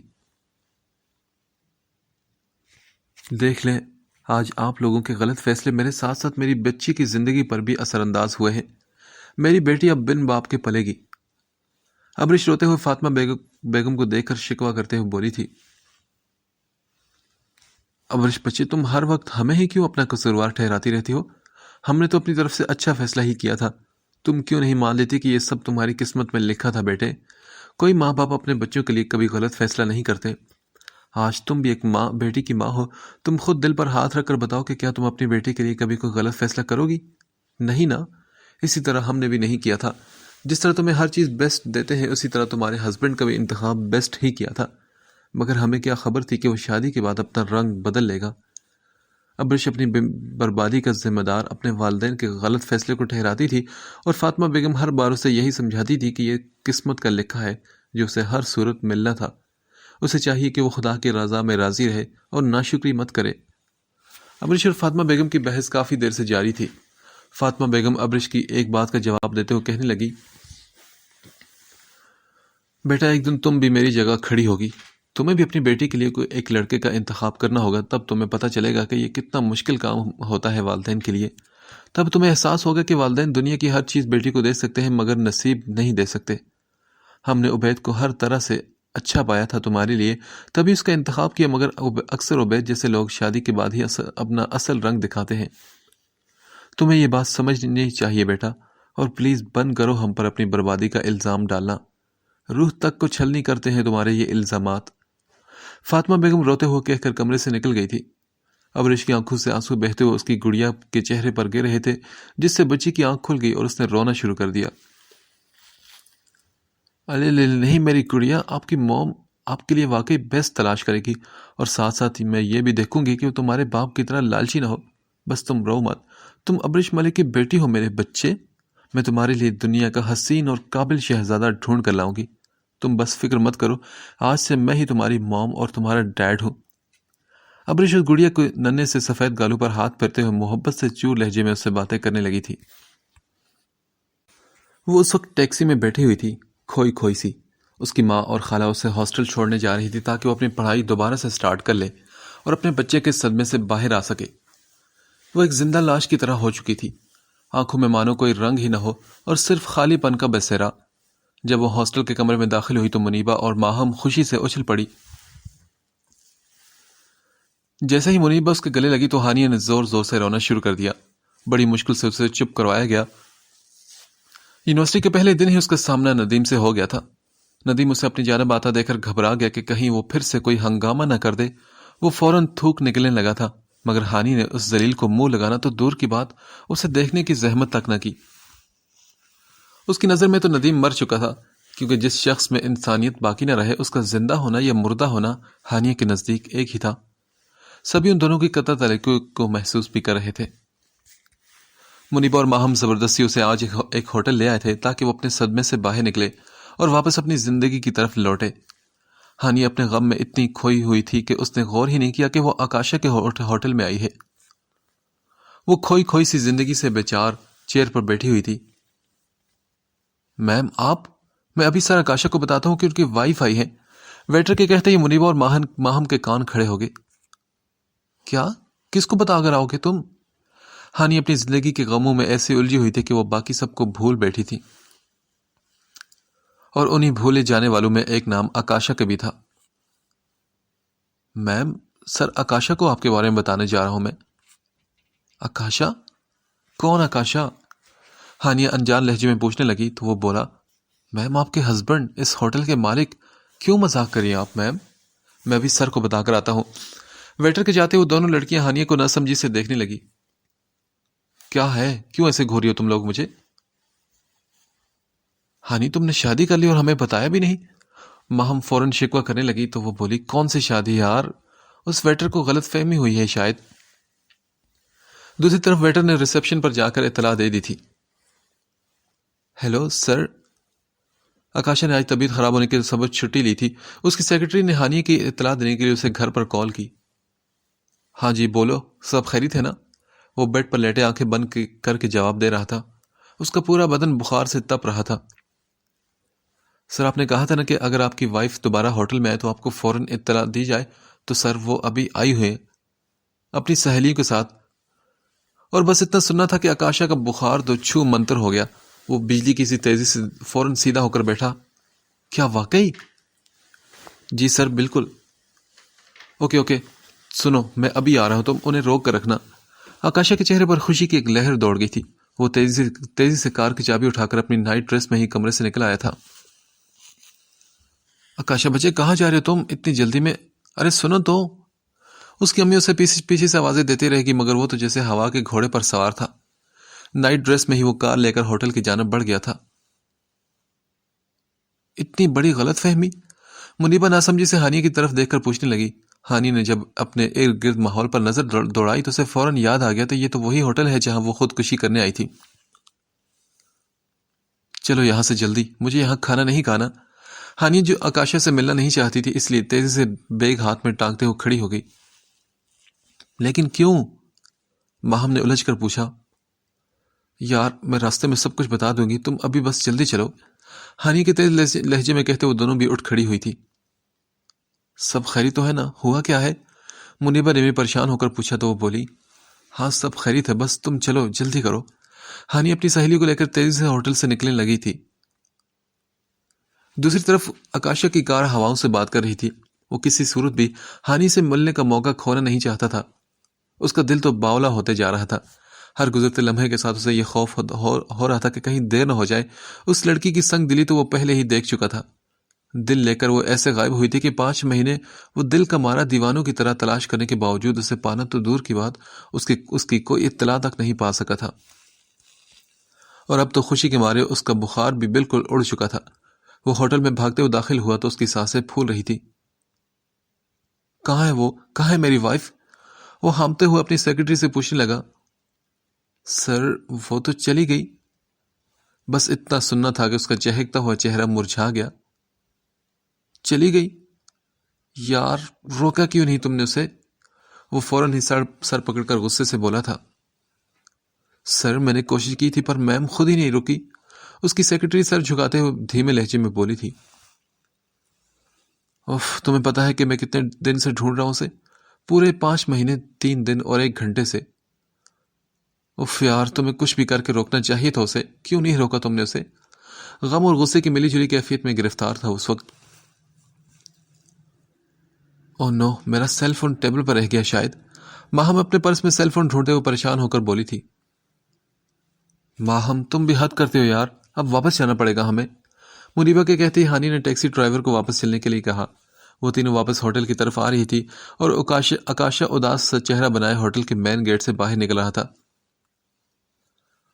دیکھ لیں، آج آپ لوگوں کے غلط فیصلے میرے ساتھ ساتھ میری بچی کی زندگی پر بھی اثر انداز ہوئے ہیں۔ میری بیٹی اب بن باپ کے پلے گی۔ ابرش روتے ہوئے فاطمہ بیگم کو دیکھ کر شکوہ کرتے ہوئے بولی تھی، ابرش بچے، تم ہر وقت ہمیں ہی کیوں اپنا قصوروار ٹھہراتی رہتی ہو؟ ہم نے تو اپنی طرف سے اچھا فیصلہ ہی کیا تھا، تم کیوں نہیں مان لیتی کہ یہ سب تمہاری قسمت میں لکھا تھا؟ بیٹے، کوئی ماں باپ اپنے بچوں کے لیے کبھی غلط فیصلہ نہیں کرتے۔ آج تم بھی ایک بیٹی کی ماں ہو، تم خود دل پر ہاتھ رکھ کر بتاؤ کہ کیا تم اپنی بیٹی کے لیے کبھی کوئی غلط فیصلہ کرو گی؟ نہیں نا؟ اسی طرح ہم نے بھی نہیں کیا تھا۔ جس طرح تمہیں ہر چیز بیسٹ دیتے ہیں اسی طرح تمہارے ہسبینڈ کا بھی انتخاب بیسٹ ہی کیا تھا، مگر ہمیں کیا خبر تھی کہ وہ شادی کے بعد اپنا رنگ بدل لے گا۔ ابرش اپنی بربادی کا ذمہ دار اپنے والدین کے غلط فیصلے کو ٹھہراتی تھی، اور فاطمہ بیگم ہر بار اسے یہی سمجھاتی تھی کہ یہ قسمت کا لکھا ہے جو اسے ہر صورت ملنا تھا۔ اسے چاہیے کہ وہ خدا کی رضا میں راضی رہے اور ناشکری مت کرے۔ ابرش اور فاطمہ بیگم کی بحث کافی دیر سے جاری تھی۔ فاطمہ بیگم ابرش کی ایک بات کا جواب دیتے ہوئے کہنے لگی، بیٹا، ایک دن تم بھی میری جگہ کھڑی ہوگی، تمہیں بھی اپنی بیٹی کے لیے کوئی ایک لڑکے کا انتخاب کرنا ہوگا، تب تمہیں پتہ چلے گا کہ یہ کتنا مشکل کام ہوتا ہے والدین کے لیے۔ تب تمہیں احساس ہوگا کہ والدین دنیا کی ہر چیز بیٹی کو دے سکتے ہیں مگر نصیب نہیں دے سکتے۔ ہم نے عبید کو ہر طرح سے اچھا پایا تھا تمہارے لیے، تبھی اس کا انتخاب کیا، مگر اکثر عبید جیسے لوگ شادی کے بعد ہی اپنا اصل رنگ دکھاتے ہیں۔ تمہیں یہ بات سمجھنی چاہیے بیٹا، اور پلیز بند کرو ہم پر اپنی بربادی کا الزام ڈالنا، روح تک کو چھلنی کرتے ہیں تمہارے یہ الزامات۔ فاطمہ بیگم روتے ہوئے کہہ کر کمرے سے نکل گئی تھی۔ ابرش کی آنکھوں سے آنسو بہتے ہوئے اس کی گڑیا کے چہرے پر گر رہے تھے، جس سے بچی کی آنکھ کھل گئی اور اس نے رونا شروع کر دیا۔ ارے نہیں میری گڑیا، آپ کی موم آپ کے لیے واقعی بیسٹ تلاش کرے گی، اور ساتھ ساتھ میں یہ بھی دیکھوں گی کہ وہ تمہارے باپ کی طرح لالچی نہ ہو۔ بس تم رو مت، تم ابرش ملک کی بیٹی ہو میرے بچے، میں تمہارے لیے دنیا کا حسین اور قابل شہزادہ ڈھونڈ کر لاؤں گی، تم بس فکر مت کرو، آج سے میں ہی تمہاری موم اور تمہارا ڈیڈ ہوں۔ ابرش اس گڑیا کو ننھے سے سفید گالوں پر ہاتھ پھیرتے ہوئے محبت سے چور لہجے میں اس سے باتیں کرنے لگی تھی۔ وہ اس وقت ٹیکسی میں بیٹھی ہوئی تھی، کھوئی کھوئی سی۔ اس کی ماں اور خالہ اسے ہاسٹل چھوڑنے جا رہی تھی تاکہ وہ اپنی پڑھائی دوبارہ سے سٹارٹ کر لے اور اپنے بچے کے صدمے سے باہر آ سکے۔ وہ ایک زندہ لاش کی طرح ہو چکی تھی، آنکھوں میں مانو کوئی رنگ ہی نہ ہو اور صرف خالی پن کا بسیرا۔ جب وہ ہاسٹل کے کمرے میں داخل ہوئی تو منیبا اور ماہم خوشی سے اچھل پڑی۔ جیسے ہی منیبا اس کے گلے لگی تو ہانیہ نے زور زور سے رونا شروع کر دیا۔ بڑی مشکل سے اسے چپ کروایا گیا۔ یونیورسٹی کے پہلے دن ہی اس کا سامنا ندیم سے ہو گیا تھا۔ ندیم اسے اپنی جانب آتا دیکھ کر گھبرا گیا کہ کہیں وہ پھر سے کوئی ہنگامہ نہ کر دے۔ وہ فوراً تھوک نکلنے لگا تھا، مگر ہانی نے اس ذلیل کو منہ لگانا تو دور کی بات، اسے دیکھنے کی زحمت تک نہ کی۔ اس کی نظر میں تو ندیم مر چکا تھا، کیونکہ جس شخص میں انسانیت باقی نہ رہے اس کا زندہ ہونا یا مردہ ہونا ہانیہ کے نزدیک ایک ہی تھا۔ سبھی ان دونوں کی قطع تعلق کو محسوس بھی کر رہے تھے۔ منیبا اور ماہم زبردستی اسے آج ایک ہوٹل لے آئے تھے تاکہ وہ اپنے صدمے سے باہر نکلے اور واپس اپنی زندگی کی طرف لوٹے۔ ہانی اپنے غم میں اتنی کھوئی ہوئی تھی کہ اس نے غور ہی نہیں کیا کہ وہ آکاشا کے ہوٹل میں آئی ہے۔ وہ کھوئی کھوئی سی زندگی سے بیچار چیئر پر بیٹھی ہوئی تھی۔ میم آپ، میں ابھی سر آکاشا کو بتاتا ہوں کہ ان کی وائف آئی ہے، ویٹر کے کہتے ہی منیبا اور ماہم کے کان کھڑے ہو گئے۔ کیا؟ کس کو بتا کر آؤ گے تم؟ ہانی اپنی زندگی کے غموں میں ایسے الجھی ہوئی تھی کہ وہ باقی سب کو بھول بیٹھی تھی، اور انہی بھولے جانے والوں میں ایک نام آکاشا کا بھی تھا۔ میم، سر آکاشا کو آپ کے بارے میں بتانے جا رہا ہوں میں۔ آکاشا؟ کون آکاشا؟ ہانیہ انجان لہجے میں پوچھنے لگی تو وہ بولا، میم آپ کے ہسبینڈ، اس ہوٹل کے مالک۔ کیوں مذاق کریے آپ میم؟ میں ابھی سر کو بتا کر آتا ہوں۔ ویٹر کے جاتے وہ دونوں لڑکیاں ہانیہ کو نہ سمجھی سے دیکھنے لگی۔ کیا ہے؟ کیوں ایسے گھوری ہو تم لوگ مجھے؟ ہانی تم نے شادی کر لی اور ہمیں بتایا بھی نہیں؟ ماہم فوراً شکوہ کرنے لگی تو وہ بولی، کون سی شادی یار، اس ویٹر کو غلط فہمی ہوئی ہے شاید۔ دوسری طرف ویٹر نے ریسپشن پر جا کر اطلاع دے دی تھی۔ ہیلو سر، آکاشا نے آج طبیعت خراب ہونے کے سبب چھٹی لی تھی۔ اس کی سیکرٹری نے ہانی کی اطلاع دینے کے لیے اسے گھر پر کال کی۔ ہاں جی بولو، سب خیریت ہے نا؟ وہ بیڈ پر لیٹے آنکھیں بند کر کے جواب دے رہا تھا۔ اس کا پورا بدن بخار سے تپ رہا تھا۔ سر آپ نے کہا تھا نا کہ اگر آپ کی وائف دوبارہ ہوٹل میں آئے تو آپ کو فوراً اطلاع دی جائے، تو سر وہ ابھی آئی ہوئے اپنی سہیلیوں کے ساتھ، اور بس اتنا سننا تھا کہ آکاشا کا بخار تو چھو منتر ہو گیا، وہ بجلی کی سی تیزی سے فوراً سیدھا ہو کر بیٹھا۔ کیا واقعی؟ جی سر بالکل۔ اوکے سنو، میں ابھی آ رہا ہوں، تم انہیں روک کر رکھنا۔ آکاشا کے چہرے پر خوشی کی ایک لہر دوڑ گئی تھی۔ وہ تیزی سے کار کی چابی اٹھا کر اپنی نائٹ ڈریس میں ہی کمرے سے نکل آیا تھا۔ آکاشا بچے کہاں جا رہے ہو تم اتنی جلدی میں؟ ارے سنو تو۔ اس کی امی اسے پیچھے سے آوازیں دیتی رہے گی، مگر وہ تو جیسے ہوا کے گھوڑے پر سوار تھا۔ نائٹ ڈریس میں ہی وہ کار لے کر ہوٹل کی جانب بڑھ گیا تھا۔ اتنی بڑی غلط فہمی؟ منیبا ناسمجھی سے ہانی کی طرف دیکھ کر پوچھنے لگی۔ ہانی نے جب اپنے ارد گرد ماحول پر نظر دوڑائی تو اسے فوراً یاد آ گیا تو یہ تو وہی ہوٹل ہے جہاں وہ خودکشی کرنے آئی تھی۔ چلو یہاں سے جلدی، مجھے یہاں کھانا نہیں کھانا۔ ہانی جو آکاشا سے ملنا نہیں چاہتی تھی اس لیے تیزی سے بیگ ہاتھ میں ٹانگتے ہوئے کھڑی ہو گئی۔ لیکن کیوں؟ ماہم نے الجھ کر پوچھا۔ یار میں راستے میں سب کچھ بتا دوں گی، تم ابھی بس جلدی چلو، ہانی کے تیز لہجے میں کہتے وہ دونوں بھی اٹھ کھڑی ہوئی تھی۔ سب خیریت تو ہے نا؟ ہوا کیا ہے؟ منیبا نے بھی پریشان ہو کر پوچھا تو وہ بولی، ہاں سب خیریت ہے، بس تم چلو جلدی کرو۔ ہانی اپنی سہیلی کو لے کر تیزی سے ہوٹل سے نکلنے لگی تھی۔ دوسری طرف آکاشا کی کار ہواؤں سے بات کر رہی تھی۔ وہ کسی صورت بھی ہانی سے ملنے کا موقع کھونا نہیں چاہتا تھا۔ اس کا دل تو باولا ہوتے جا رہا تھا۔ ہر گزرتے لمحے کے ساتھ اسے یہ خوف ہو رہا تھا کہ کہیں دیر نہ ہو جائے۔ اس لڑکی کی سنگ دلی تو وہ پہلے ہی دیکھ چکا تھا۔ دل لے کر وہ ایسے غائب ہوئی تھی کہ 5 مہینے وہ دل کا مارا دیوانوں کی طرح تلاش کرنے کے باوجود اسے پانا تو دور کی بات، اس کی کوئی اطلاع تک نہیں پا سکا تھا۔ اور اب تو خوشی کے مارے اس کا بخار بھی بالکل اڑ چکا تھا۔ وہ ہوٹل میں بھاگتے ہوئے داخل ہوا تو اس کی سانسیں پھول رہی تھی۔ کہاں ہے وہ؟ کہاں ہے میری وائف؟ وہ ہامتے ہوئے اپنی سیکرٹری سے پوچھنے لگا۔ سر وہ تو چلی گئی۔ بس اتنا سننا تھا کہ اس کا چہکتا ہوا چہرہ مرجھا گیا۔ چلی گئی؟ یار روکا کیوں نہیں تم نے اسے؟ وہ فوراً ہی سر پکڑ کر غصے سے بولا تھا۔ سر میں نے کوشش کی تھی پر میم خود ہی نہیں رکی، اس کی سیکرٹری سر جھکاتے ہوئے دھیمے لہجے میں بولی تھی۔ اوف، تمہیں پتا ہے کہ میں کتنے دن سے ڈھونڈ رہا ہوں اسے؟ پورے 5 مہینے 3 دن اور 1 گھنٹے سے۔ اوف یار، تمہیں کچھ بھی کر کے روکنا چاہیے تھا اسے، کیوں نہیں روکا تم نے اسے؟ غم اور غصے کی ملی جلی کیفیت میں گرفتار تھا اس وقت۔ اوہ نو، میرا سیل فون ٹیبل پر رہ گیا شاید۔ ماہم اپنے پرس میں سیل فون ڈھونڈتے ہوئے پریشان ہو کر بولی تھی۔ ماہم تم بھی حد کرتے ہو یار، اب واپس جانا پڑے گا ہمیں۔ منیبا کے کہتے ہی ہانی نے ٹیکسی ڈرائیور کو واپس چلنے کے لیے کہا۔ وہ تینوں واپس ہوٹل کی طرف آ رہی تھی اور آکاشا اداس سا چہرہ بنائے ہوٹل کے مین گیٹ سے باہر نکل رہا تھا۔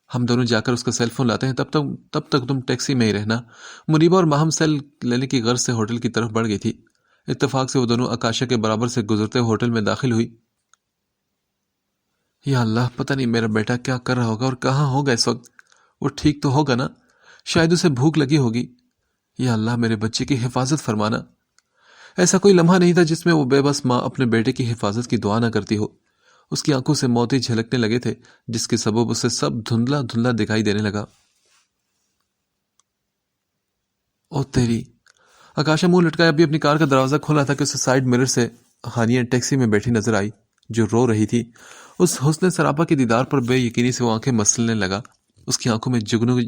ہم دونوں جا کر اس کا سیل فون لاتے ہیں، تب تک تم ٹیکسی میں ہی رہنا۔ منیبا اور ماہم سیل لینے کی غرض سے ہوٹل کی طرف بڑھ گئی تھی۔ اتفاق سے وہ دونوں آکاشا کے برابر سے گزرتے ہوٹل میں داخل ہوئی۔ یا اللہ، پتہ نہیں میرا بیٹا کیا کر رہا ہوگا اور کہاں ہوگا اس وقت۔ وہ ٹھیک تو ہوگا نا؟ شاید اسے بھوک لگی ہوگی۔ یا اللہ، میرے بچے کی حفاظت فرمانا۔ ایسا کوئی لمحہ نہیں تھا جس میں وہ بے بس ماں اپنے بیٹے کی حفاظت کی دعا نہ کرتی ہو۔ اس کی آنکھوں سے موتی جھلکنے لگے تھے جس کے سبب اسے سب دھندلا دھندلا دکھائی دینے لگا۔ او تیری! آکاشا منہ لٹکائے ابھی اپنی کار کا دروازہ کھولا تھا کہ اسے سائیڈ مرر سے ہانیہ ٹیکسی میں بیٹھی نظر آئی جو رو رہی تھی۔ اس حسن سراپا کے دیدار پر بے یقینی سے وہ آنکھیں مسلنے لگا۔ اس کی آنکھوں میں جگنو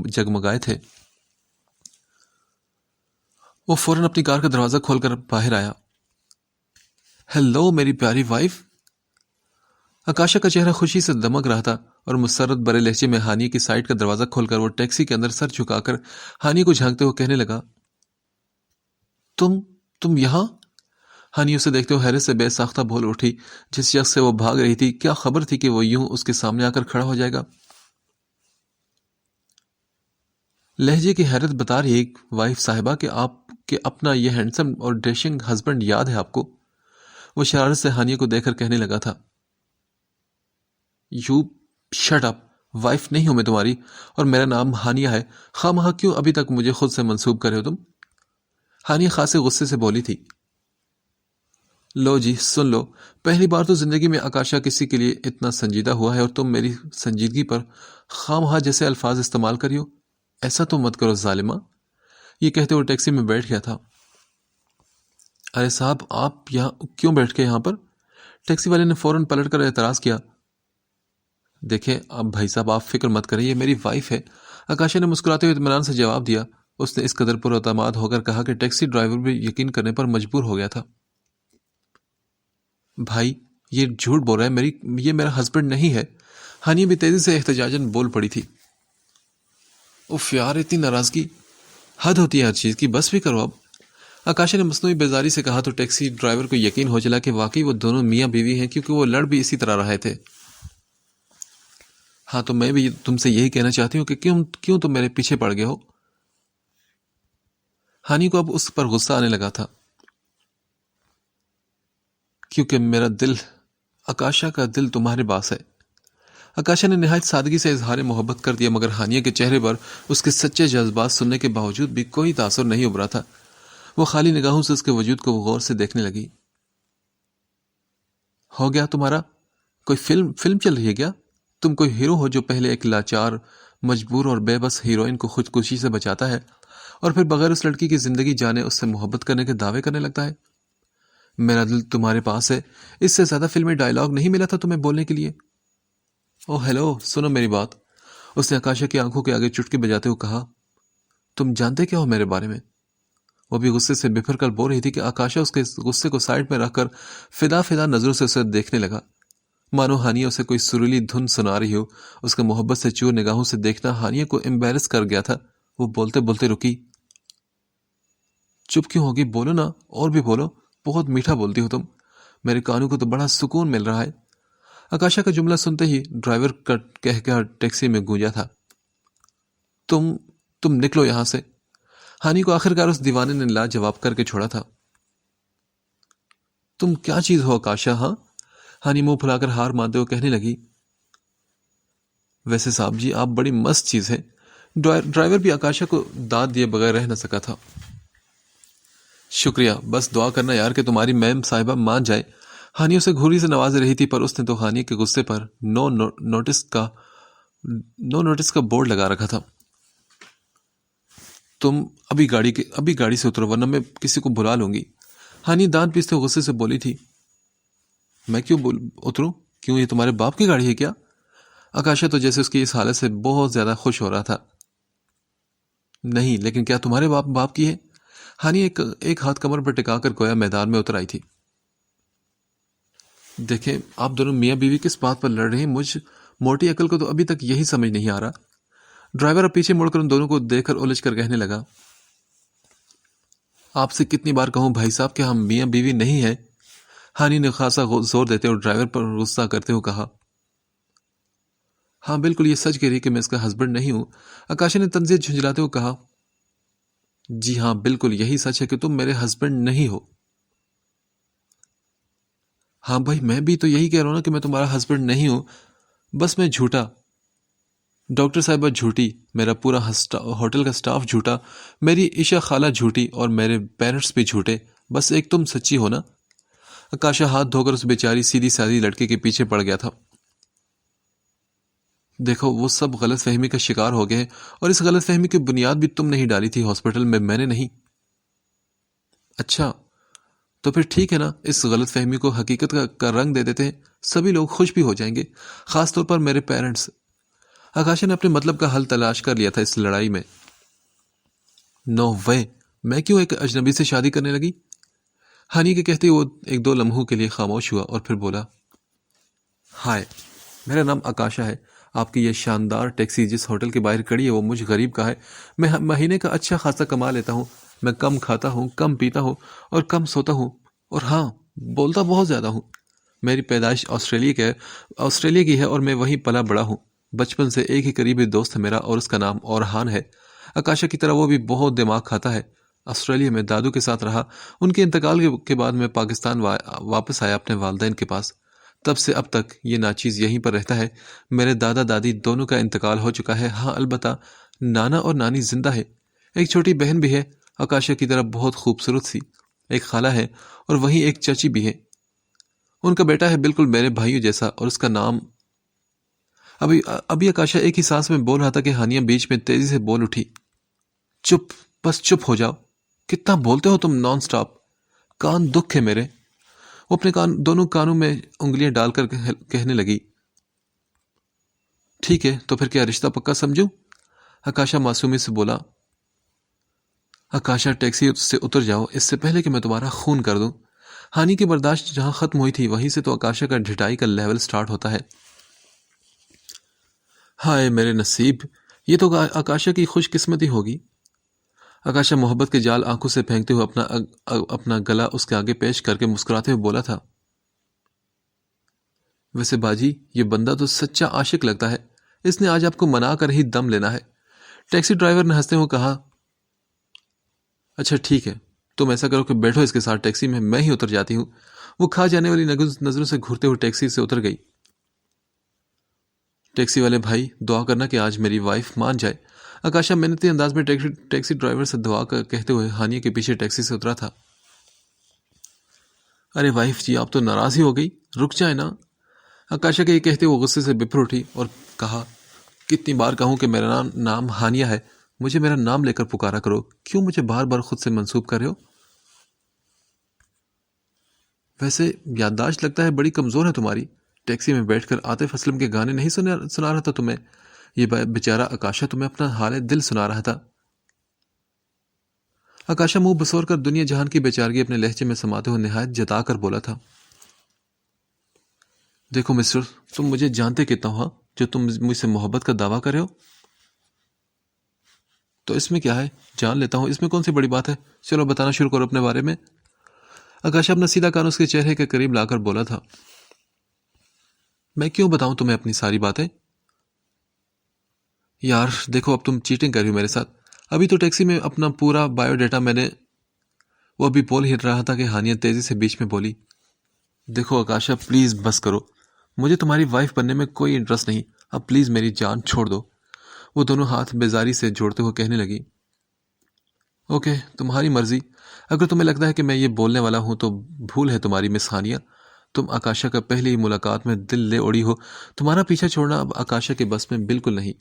جگمگائے تھے۔ وہ فوراً اپنی کار کا دروازہ کھول کر باہر آیا۔ ہیلو میری پیاری وائف۔ آکاشا کا چہرہ خوشی سے دمک رہا تھا اور مسرت برے لہجے میں ہانیہ کی سائیڈ کا دروازہ کھول کر وہ ٹیکسی کے اندر سر جھکا کر ہانیہ کو جھانکتے ہوئے کہنے لگا، تم یہاں؟ ہانیہ اسے دیکھتے ہوئے حیرت سے بے ساختہ بول اٹھی۔ جس شخص سے وہ بھاگ رہی تھی، کیا خبر تھی کہ وہ یوں اس کے سامنے آ کر کھڑا ہو جائے گا؟ لہجے کی حیرت بتا رہی ایک وائف صاحبہ کہ آپ کے اپنا یہ ہینڈسم اور ڈیشنگ ہسبینڈ یاد ہے آپ کو؟ وہ شرارت سے ہانیہ کو دیکھ کر کہنے لگا تھا۔ یو شٹ اپ، وائف نہیں ہوں میں تمہاری، اور میرا نام ہانیہ ہے۔ خواہ مخواہ کیوں ابھی تک مجھے خود سے منسوب کرے ہو تم؟ ہانیہ خاصے غصے سے بولی تھی۔ لو جی سن لو، پہلی بار تو زندگی میں آکاشا کسی کے لیے اتنا سنجیدہ ہوا ہے اور تم میری سنجیدگی پر خواہ مخواہ جیسے الفاظ استعمال کری ہو۔ ایسا تو مت کرو ظالمہ۔ یہ کہتے ہوئے ٹیکسی میں بیٹھ گیا تھا۔ ارے صاحب، آپ یہاں کیوں بیٹھ کے یہاں پر؟ ٹیکسی والے نے فوراً پلٹ کر اعتراض کیا۔ دیکھیں اب بھائی صاحب، آپ فکر مت کریں، یہ میری وائف ہے۔ آکاشا نے مسکراتے ہوئے اطمینان سے جواب دیا۔ اس نے اس قدر پر اعتماد ہو کر کہا کہ ٹیکسی ڈرائیور بھی یقین کرنے پر مجبور ہو گیا تھا۔ بھائی یہ جھوٹ بول رہا ہے، یہ میرا ہسبینڈ نہیں ہے۔ ہانیہ بھی تیزی سے احتجاجاً بول پڑی تھی۔ اف یار، اتنی ناراضگی، حد ہوتی ہے ہر چیز کی، بس بھی کرو اب۔ آکاشا نے مصنوعی بیزاری سے کہا تو ٹیکسی ڈرائیور کو یقین ہو چلا کہ واقعی وہ دونوں میاں بیوی ہیں، کیونکہ وہ لڑ بھی اسی طرح رہے تھے۔ ہاں تو میں بھی تم سے یہی کہنا چاہتی ہوں کہ کیوں تم میرے پیچھے پڑ گئے ہو؟ ہانیہ کو اب اس پر غصہ آنے لگا تھا۔ کیونکہ میرا دل، آکاشا کا دل تمہارے پاس ہے۔ آکاشا نے نہایت سادگی سے اظہار محبت کر دیا، مگر ہانیہ کے چہرے پر اس کے سچے جذبات سننے کے باوجود بھی کوئی تاثر نہیں ابھرا تھا۔ وہ خالی نگاہوں سے اس کے وجود کو غور سے دیکھنے لگی۔ ہو گیا تمہارا؟ کوئی فلم چل رہی ہے کیا؟ تم کوئی ہیرو ہو جو پہلے ایک لاچار، مجبور اور بے بس ہیروئن کو خودکشی سے بچاتا ہے اور پھر بغیر اس لڑکی کی زندگی جانے اس سے محبت کرنے کے دعوے کرنے لگتا ہے؟ میرا دل تمہارے پاس ہے، اس سے زیادہ فلمی ڈائلاگ نہیں ملا تھا تمہیں بولنے کے لیے۔ او ہیلو، سنو میری بات، اس نے آکاشا کی آنکھوں کے آگے چٹکی بجاتے ہوئے کہا۔ تم جانتے کیا ہو میرے بارے میں؟ وہ بھی غصے سے بفر کر بول رہی تھی کہ آکاشا اس کے غصے کو سائڈ میں رکھ کر فدا نظروں سے اسے دیکھنے لگا، مانو ہانیہ اسے کوئی سریلی دھن سنا رہی ہو۔ اس کے محبت سے چور نگاہوں سے دیکھنا ہانیہ کو امبیرس کر گیا تھا۔ وہ بولتے بولتے رکی۔ چپ کیوں ہوگی؟ بولو نا، اور بھی بولو، بہت میٹھا بولتی ہو تم، میرے کانوں کو تو بڑا سکون مل رہا ہے۔ آکاشا کا جملہ سنتے ہی ڈرائیور کا کہہ ٹیکسی میں گونجا تھا، تم نکلو یہاں سے۔ ہانی کو آخرکار اس دیوانے نے لاجواب کر کے چھوڑا تھا۔ تم کیا چیز ہو آکاشا؟ ہاں؟ ہانی منہ پھلا کر ہار مانتے ہوئے کہنے لگی، ویسے صاحب جی آپ بڑی مست چیز ہے۔ ڈرائیور بھی آکاشا کو داد دیے بغیر رہ نہ سکا تھا۔ شکریہ، بس دعا کرنا یار کہ تمہاری میم صاحبہ مان جائے۔ ہانی اسے گھوری سے نواز رہی تھی، پر اس نے تو ہانی کے غصے پر نو نوٹس کا بورڈ لگا رکھا تھا۔ تم ابھی گاڑی سے اترو ورنہ میں کسی کو بلا لوں گی، ہانی دانت پیستے غصے سے بولی تھی۔ میں کیوں اتروں؟ کیوں یہ تمہارے باپ کی گاڑی ہے کیا؟ آکاشا تو جیسے اس کی اس حالت سے بہت زیادہ خوش ہو رہا تھا۔ نہیں، لیکن کیا تمہارے باپ کی ہے؟ ہانی ایک ہاتھ کمر پر ٹکا کر گویا میدان میں اتر آئی تھی۔ دیکھیں آپ دونوں میاں بیوی کس بات پر لڑ رہے ہیں، مجھ موٹی عقل کو تو ابھی تک یہی سمجھ نہیں آ رہا۔ ڈرائیور اب پیچھے مڑ کر ان دونوں کو دیکھ کر الجھ کر کہنے لگا، آپ سے کتنی بار کہوں بھائی صاحب کہ ہم میاں بیوی نہیں ہیں؟ ہانی نے خاصا زور دیتے اور ڈرائیور پر غصہ کرتے ہوئے کہا، ہاں بالکل یہ سچ کہہ رہی کہ میں اس کا ہسبینڈ نہیں ہوں۔ آکاشا نے تنزیہ جھنجھلاتے ہوئے کہا، جی ہاں بالکل یہی سچ ہے کہ تم میرے ہسبینڈ نہیں ہو۔ ہاں بھائی میں بھی تو یہی کہہ رہا ہوں نا کہ میں تمہارا ہسبینڈ نہیں ہوں، بس میں جھوٹا، ڈاکٹر صاحبہ جھوٹی، میرا پورا ہوٹل کا سٹاف جھوٹا، میری عشا خالہ جھوٹی اور میرے پیرنٹس بھی جھوٹے، بس ایک تم سچی ہو نا۔ آکاشا ہاتھ دھو کر اس بیچاری سیدھی سادھی لڑکی کے پیچھے پڑ گیا تھا۔ دیکھو وہ سب غلط فہمی کا شکار ہو گئے، اور اس غلط فہمی کی بنیاد بھی تم نہیں ڈالی تھی ہاسپٹل میں نے نہیں۔ اچھا تو پھر ٹھیک ہے نا، اس غلط فہمی کو حقیقت کا رنگ دے دیتے ہیں، سبھی لوگ خوش بھی ہو جائیں گے، خاص طور پر میرے پیرنٹس۔ آکاشا نے اپنے مطلب کا حل تلاش کر لیا تھا اس لڑائی میں۔ نو وے، میں کیوں ایک اجنبی سے شادی کرنے لگی؟ ہانی کے کہتے وہ ایک دو لمحوں کے لیے خاموش ہوا اور پھر بولا، ہائے میرا نام آکاشا ہے، آپ کی یہ شاندار ٹیکسی جس ہوٹل کے باہر کھڑی ہے وہ مجھ غریب کا ہے، میں مہینے کا اچھا خاصا کما لیتا ہوں، میں کم کھاتا ہوں، کم پیتا ہوں اور کم سوتا ہوں، اور ہاں بولتا بہت زیادہ ہوں۔ میری پیدائش آسٹریلیا کی ہے اور میں وہیں پلا بڑا ہوں۔ بچپن سے ایک ہی قریبی دوست ہے میرا اور اس کا نام اورہان ہے۔ آکاشا کی طرح وہ بھی بہت دماغ کھاتا ہے۔ آسٹریلیا میں دادو کے ساتھ رہا، ان کے انتقال کے بعد میں پاکستان واپس آیا اپنے والدین کے پاس، تب سے اب تک یہ ناچیز یہیں پر رہتا ہے۔ میرے دادا دادی دونوں کا انتقال ہو چکا ہے، ہاں البتہ نانا اور نانی زندہ ہے، ایک چھوٹی بہن بھی ہے آکاشا کی طرح بہت خوبصورت سی، ایک خالہ ہے اور وہیں ایک چچی بھی ہے، ان کا بیٹا ہے بالکل میرے بھائیوں جیسا اور اس کا نام۔ ابھی آکاشا ایک ہی سانس میں بول رہا تھا کہ ہانیہ بیچ میں تیزی سے بول اٹھی، چپ، بس چپ ہو جاؤ، کتنا بولتے ہو تم نان سٹاپ، کان دکھ ہے میرے۔ وہ اپنے دونوں کانوں میں انگلیاں ڈال کر کہنے لگی، ٹھیک ہے تو پھر کیا رشتہ پکا سمجھوں؟ آکاشا معصومی سے بولا، آکاشا ٹیکسی سے اتر جاؤ اس سے پہلے کہ میں تمہارا خون کر دوں۔ ہانی کی برداشت جہاں ختم ہوئی تھی وہیں سے تو آکاشا کا ڈھٹائی کا لیول سٹارٹ ہوتا ہے۔ ہائے میرے نصیب، یہ تو آکاشا کی خوش قسمتی ہوگی۔ آکاشا محبت کے جال آنکھوں سے پھینکتے ہوئے اپنا گلا اس کے آگے پیش کر کے مسکراتے ہوئے بولا تھا، ویسے باجی یہ بندہ تو سچا عاشق لگتا ہے، اس نے آج آپ کو منا کر ہی دم لینا ہے۔ ٹیکسی ڈرائیور نے ہنستے ہوئے کہا، اچھا ٹھیک ہے تم ایسا کرو کہ بیٹھو اس کے ساتھ ٹیکسی میں ہی اتر جاتی ہوں۔ وہ کھا جانے والی نظروں سے گھورتے ہوئے ٹیکسی سے اتر گئی۔ ٹیکسی والے بھائی دعا کرنا کہ آج میری وائف مان جائے۔ آکاشا منتی انداز میں ٹیکسی ڈرائیور سے دعا کہتے ہوئے ہانیہ کے پیچھے ٹیکسی سے اترا تھا۔ ارے وائف جی آپ تو ناراض ہی ہو گئی، رک جائے نا۔ آکاشا کے یہ کہتے وہ غصے سے بپھر اٹھی اور کہا، کتنی بار کہوں کہ میرا نام ہانیہ ہے، مجھے میرا نام لے کر پکارا کرو، کیوں مجھے بار بار خود سے منسوب کر رہے ہو؟ ویسے یادداشت لگتا ہے بڑی کمزور ہے تمہاری، ٹیکسی میں بیٹھ کر عاطف اسلم کے گانے نہیں سنا رہا تھا تمہیں، یہ بیچارہ آکاشا تمہیں اپنا حال دل سنا رہا تھا۔ آکاشا منہ بسور کر دنیا جہان کی بیچارگی اپنے لہجے میں سماتے ہوئے نہایت جتا کر بولا تھا، دیکھو مسٹر تم مجھے جانتے کتنا ہو جو تم مجھ سے محبت کا دعویٰ کر رہے ہو؟ تو اس میں کیا ہے، جان لیتا ہوں، اس میں کون سی بڑی بات ہے، چلو بتانا شروع کرو اپنے بارے میں۔ آکاشا اپنا سیدھا کان اس کے چہرے کے قریب لا کر بولا تھا۔ میں کیوں بتاؤں تمہیں اپنی ساری باتیں؟ یار دیکھو، اب تم چیٹنگ کر رہی ہو میرے ساتھ۔ ابھی تو ٹیکسی میں اپنا پورا بایو ڈیٹا میں نے، وہ ابھی بول ہی رہا تھا کہ ہانیہ تیزی سے بیچ میں بولی۔ دیکھو آکاشا پلیز بس کرو، مجھے تمہاری وائف بننے میں کوئی انٹرسٹ نہیں، اب پلیز میری جان چھوڑ دو۔ وہ دونوں ہاتھ بیزاری سے جوڑتے ہوئے کہنے لگی۔ اوکے تمہاری مرضی، اگر تمہیں لگتا ہے کہ میں یہ بولنے والا ہوں تو بھول ہے تمہاری مس ہانیہ، تم آکاشا کا پہلی ملاقات میں دل لے اڑی ہو، تمہارا پیچھا چھوڑنا اب آکاشا کے بس میں بالکل نہیں۔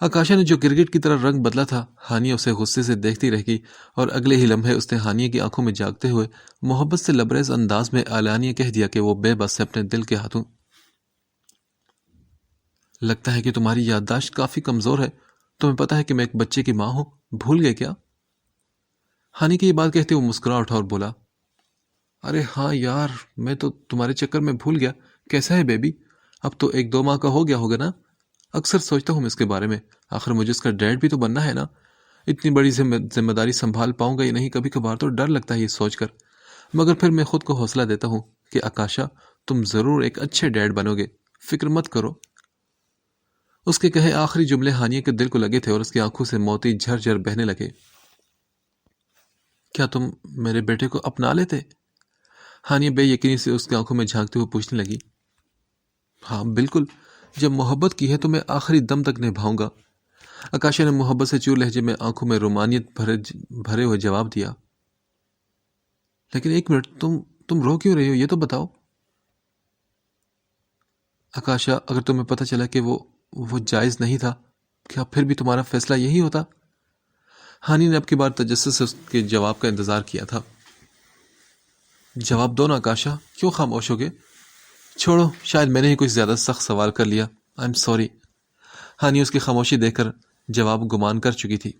آکاشا نے جو گرگٹ کی طرح رنگ بدلا تھا، ہانیہ اسے غصے سے دیکھتی رہ گئی، اور اگلے ہی لمحے اس نے ہانیہ کی آنکھوں میں جاگتے ہوئے محبت سے لبریز انداز میں اعلانیہ کہہ دیا کہ وہ بے بس ہے اپنے دل کے ہاتھوں۔ لگتا ہے کہ تمہاری یادداشت کافی کمزور ہے، تمہیں پتا ہے کہ میں ایک بچے کی ماں ہوں، بھول گئے کیا؟ ہانی کی یہ بات کہتے وہ مسکرا اٹھا اور بولا، ارے ہاں یار، میں تو تمہارے چکر میں بھول گیا، کیسا ہے بیبی؟ اب تو 1-2 ماہ کا ہو گیا ہوگا نا؟ اکثر سوچتا ہوں میں اس کے بارے میں، آخر مجھے اس کا ڈیڈ بھی تو بننا ہے نا، اتنی بڑی ذمہ داری سنبھال پاؤں گا یا نہیں، کبھی کبھار تو ڈر لگتا ہے یہ سوچ کر، مگر پھر میں خود کو حوصلہ دیتا ہوں کہ آکاشا تم ضرور ایک اچھے ڈیڈ بنو گے، فکر مت کرو۔ اس کے کہے آخری جملے ہانیہ کے دل کو لگے تھے اور اس کی آنکھوں سے موتی جھر جھر بہنے لگے۔ کیا تم میرے بیٹے کو اپنا لیتے؟ ہانیہ بے یقینی سے اس کی آنکھوں میں جھانکتے ہوئے پوچھنے لگی۔ ہاں بالکل، جب محبت کی ہے تو میں آخری دم تک نبھاؤں گا، آکاشا نے محبت سے چور لہجے میں آنکھوں میں رومانیت بھرے ہوئے جواب دیا۔ لیکن ایک منٹ، تم رو کیوں رہی ہو، یہ تو بتاؤ۔ آکاشا اگر تمہیں پتہ چلا کہ وہ جائز نہیں تھا، کیا پھر بھی تمہارا فیصلہ یہی ہوتا؟ ہانی نے اب کی بار تجسس سے اس کے جواب کا انتظار کیا تھا۔ جواب دو نا آکاشا، کیوں خاموش ہو گے؟ چھوڑو، شاید میں نے ہی کچھ زیادہ سخت سوال کر لیا، آئی ایم سوری۔ ہانی اس کی خاموشی دیکھ کر جواب گمان کر چکی تھی۔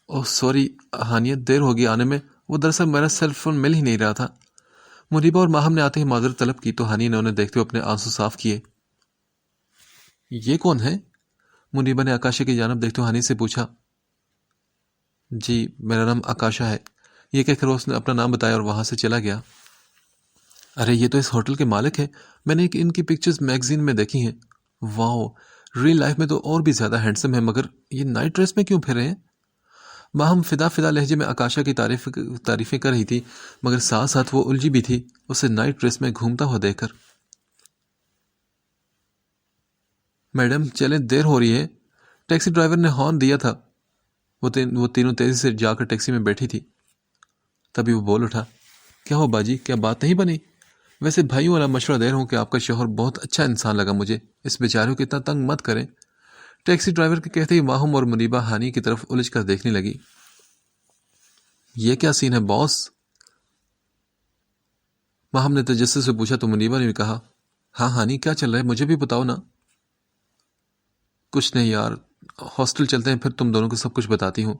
اوہ سوری ہانیہ، دیر ہوگی آنے میں، وہ دراصل میرا سیل فون مل ہی نہیں رہا تھا۔ منیبہ اور ماہم نے آتے ہی معذرت طلب کی تو ہانی نے انہیں دیکھتے ہوئے اپنے آنسو صاف کیے۔ یہ کون ہے؟ منیبہ نے آکاشا کی جانب دیکھتے ہوئے ہانی سے پوچھا۔ جی میرا نام آکاشا ہے، یہ کہہ کر اس نے اپنا نام بتایا اور وہاں سے چلا گیا۔ ارے یہ تو اس ہوٹل کے مالک ہیں، میں نے ان کی پکچرز میگزین میں دیکھی ہیں، واو، ریل لائف میں تو اور بھی زیادہ ہینڈسم ہے، مگر یہ نائٹ ڈریس میں کیوں پھر رہے ہیں؟ ماہم فدا لہجے میں آکاشا کی تعریفیں کر رہی تھی، مگر ساتھ ساتھ وہ الجھی بھی تھی اسے نائٹ ڈریس میں گھومتا ہوا دیکھ کر۔ میڈم چلیں، دیر ہو رہی ہے، ٹیکسی ڈرائیور نے ہارن دیا تھا۔ وہ تینوں تیزی سے جا کر ٹیکسی میں بیٹھی تھی۔ تبھی وہ بول اٹھا، کیا ہو باجی، کیا بات نہیں بنی؟ ویسے بھائیوں والا مشورہ دے رہا ہوں کہ آپ کا شوہر بہت اچھا انسان لگا مجھے، اس بیچارے کو اتنا تنگ مت کریں۔ ٹیکسی ڈرائیور کے کہتے ہی ماہم اور منیبہ ہانی کی طرف الجھ کر دیکھنے لگی۔ یہ کیا سین ہے باس؟ ماہم نے تجسس سے پوچھا تو منیبہ نے بھی کہا، ہاں ہانی کیا چل رہا ہے، مجھے بھی بتاؤ نا۔ کچھ نہیں یار، ہاسٹل چلتے ہیں، پھر تم دونوں کو سب کچھ بتاتی ہوں۔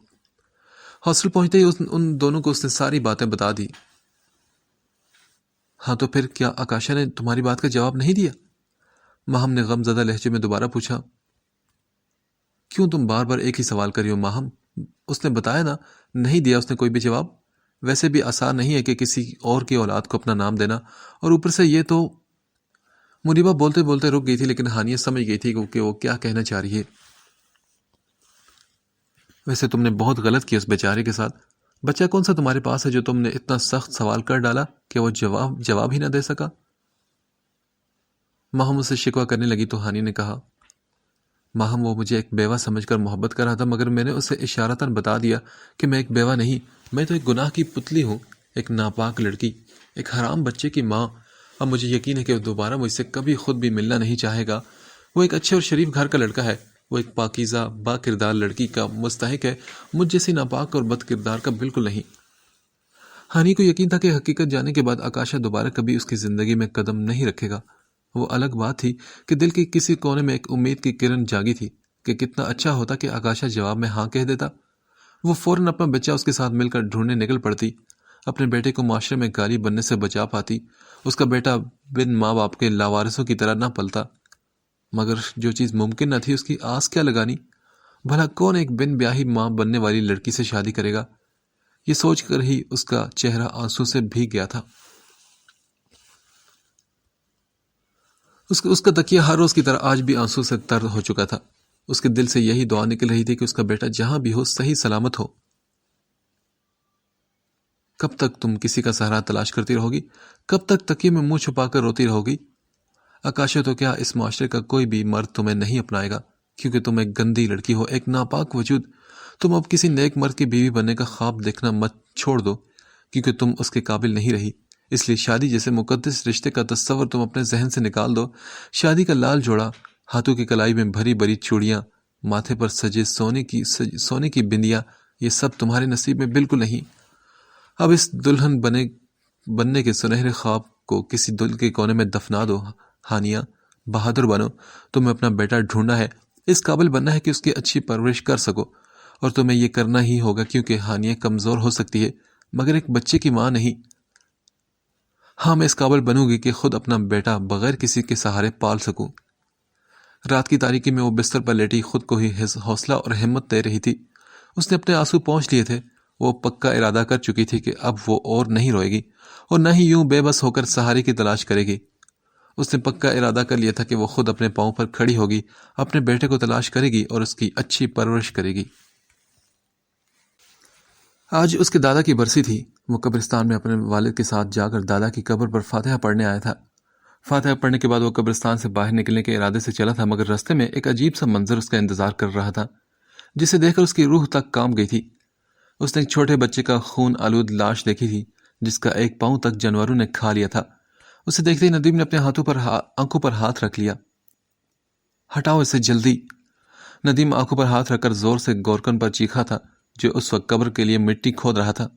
ہاسٹل پہنچتے ہی ان دونوں کو اس نے ساری باتیں بتا دی۔ ہاں تو پھر کیا آکاشا نے تمہاری بات کا جواب نہیں دیا؟ ماہم نے غم زدہ لہجے میں دوبارہ پوچھا۔ کیوں تم بار بار ایک ہی سوال کری ہو ماہم؟ اس نے بتایا نا، نہیں دیا اس نے کوئی بھی جواب۔ ویسے بھی آسان نہیں ہے کہ کسی اور کی اولاد کو اپنا نام دینا، اور اوپر سے یہ تو… منیبہ بولتے بولتے رک گئی تھی، لیکن ہانیہ سمجھ گئی تھی کہ وہ کیا کہنا چاہ رہی ہے۔ ویسے تم نے بہت غلط کیا اس بیچارے کے ساتھ، بچہ کون سا تمہارے پاس ہے جو تم نے اتنا سخت سوال کر ڈالا کہ وہ جواب ہی نہ دے سکا؟ ماہم اسے شکوہ کرنے لگی تو ہانی نے کہا، ماہم وہ مجھے ایک بیوہ سمجھ کر محبت کر رہا تھا، مگر میں نے اسے اشارتاً بتا دیا کہ میں ایک بیوہ نہیں، میں تو ایک گناہ کی پتلی ہوں، ایک ناپاک لڑکی، ایک حرام بچے کی ماں۔ اب مجھے یقین ہے کہ وہ دوبارہ مجھ سے کبھی خود بھی ملنا نہیں چاہے گا۔ وہ ایک اچھے اور شریف گھر کا لڑکا ہے، وہ ایک پاکیزہ با کردار لڑکی کا مستحق ہے، مجھ جیسی ناپاک اور بد کردار کا بالکل نہیں۔ ہانی کو یقین تھا کہ حقیقت جانے کے بعد آکاشا دوبارہ کبھی اس کی زندگی میں قدم نہیں رکھے گا۔ وہ الگ بات تھی کہ دل کے کسی کونے میں ایک امید کی کرن جاگی تھی کہ کتنا اچھا ہوتا کہ آکاشا جواب میں ہاں کہہ دیتا۔ وہ فوراً اپنا بچہ اس کے ساتھ مل کر ڈھونڈنے نکل پڑتی، اپنے بیٹے کو معاشرے میں گالی بننے سے بچا پاتی، اس کا بیٹا بن ماں باپ کے لاوارثوں کی طرح نہ پلتا۔ مگر جو چیز ممکن نہ تھی اس کی آس کیا لگانی؟ بھلا کون ایک بن بیاہی ماں بننے والی لڑکی سے شادی کرے گا؟ یہ سوچ کر ہی اس کا چہرہ آنسو سے بھیگ گیا تھا۔ اس کا تکیہ ہر روز کی طرح آج بھی آنسو سے تر ہو چکا تھا۔ اس کے دل سے یہی دعا نکل رہی تھی کہ اس کا بیٹا جہاں بھی ہو صحیح سلامت ہو۔ کب تک تم کسی کا سہارا تلاش کرتی رہو گی؟ کب تک تکیے میں منہ چھپا کر روتی رہو گی؟ آکاشا، تو کیا اس معاشرے کا کوئی بھی مرد تمہیں نہیں اپنائے گا کیونکہ تم ایک گندی لڑکی ہو، ایک ناپاک وجود؟ تم اب کسی نیک مرد کی بیوی بننے کا خواب دیکھنا مت چھوڑ دو کیونکہ تم اس کے قابل نہیں رہی۔ اس لیے شادی جیسے مقدس رشتے کا تصور تم اپنے ذہن سے نکال دو۔ شادی کا لال جوڑا، ہاتھوں کی کلائی میں بھری بھری چوڑیاں، ماتھے پر سجے سونے کی بندیاں، یہ سب تمہارے نصیب میں بالکل نہیں۔ اب اس دلہن بننے کے سنہرے خواب کو کسی دل کے کونے میں دفنا دو۔ ہانیہ، بہادر بنو۔ تمہیں اپنا بیٹا ڈھونڈنا ہے، اس قابل بننا ہے کہ اس کی اچھی پرورش کر سکو، اور تمہیں یہ کرنا ہی ہوگا کیونکہ ہانیہ کمزور ہو سکتی ہے مگر ایک بچے کی ماں نہیں۔ ہاں، میں اس قابل بنوں گی کہ خود اپنا بیٹا بغیر کسی کے سہارے پال سکوں۔ رات کی تاریکی میں وہ بستر پر لیٹی خود کو ہی حوصلہ اور ہمت دے رہی تھی۔ اس نے اپنے آنسو پونچھ لیے تھے۔ وہ پکا ارادہ کر چکی تھی کہ اب وہ اور نہیں روئے گی اور نہ ہی یوں بے بس ہو کر سہارے کی تلاش کرے گی۔ اس نے پکا ارادہ کر لیا تھا کہ وہ خود اپنے پاؤں پر کھڑی ہوگی، اپنے بیٹے کو تلاش کرے گی اور اس کی اچھی پرورش کرے گی۔ آج اس کے دادا کی برسی تھی۔ وہ قبرستان میں اپنے والد کے ساتھ جا کر دادا کی قبر پر فاتحہ پڑھنے آیا تھا۔ فاتحہ پڑھنے کے بعد وہ قبرستان سے باہر نکلنے کے ارادے سے چلا تھا مگر راستے میں ایک عجیب سا منظر اس کا انتظار کر رہا تھا جسے دیکھ کر اس کی روح تک کانپ گئی تھی۔ اس نے ایک چھوٹے بچے کا خون آلود لاش دیکھی تھی جس کا ایک پاؤں تک جانوروں نے کھا لیا تھا۔ اسے دیکھتے ہی ندیم نے اپنے آنکھوں پر ہاتھ رکھ لیا۔ ہٹاؤ اسے جلدی! ندیم آنکھوں پر ہاتھ رکھ کر زور سے گورکن پر چیخا تھا جو اس وقت قبر کے لیے مٹی کھود رہا تھا۔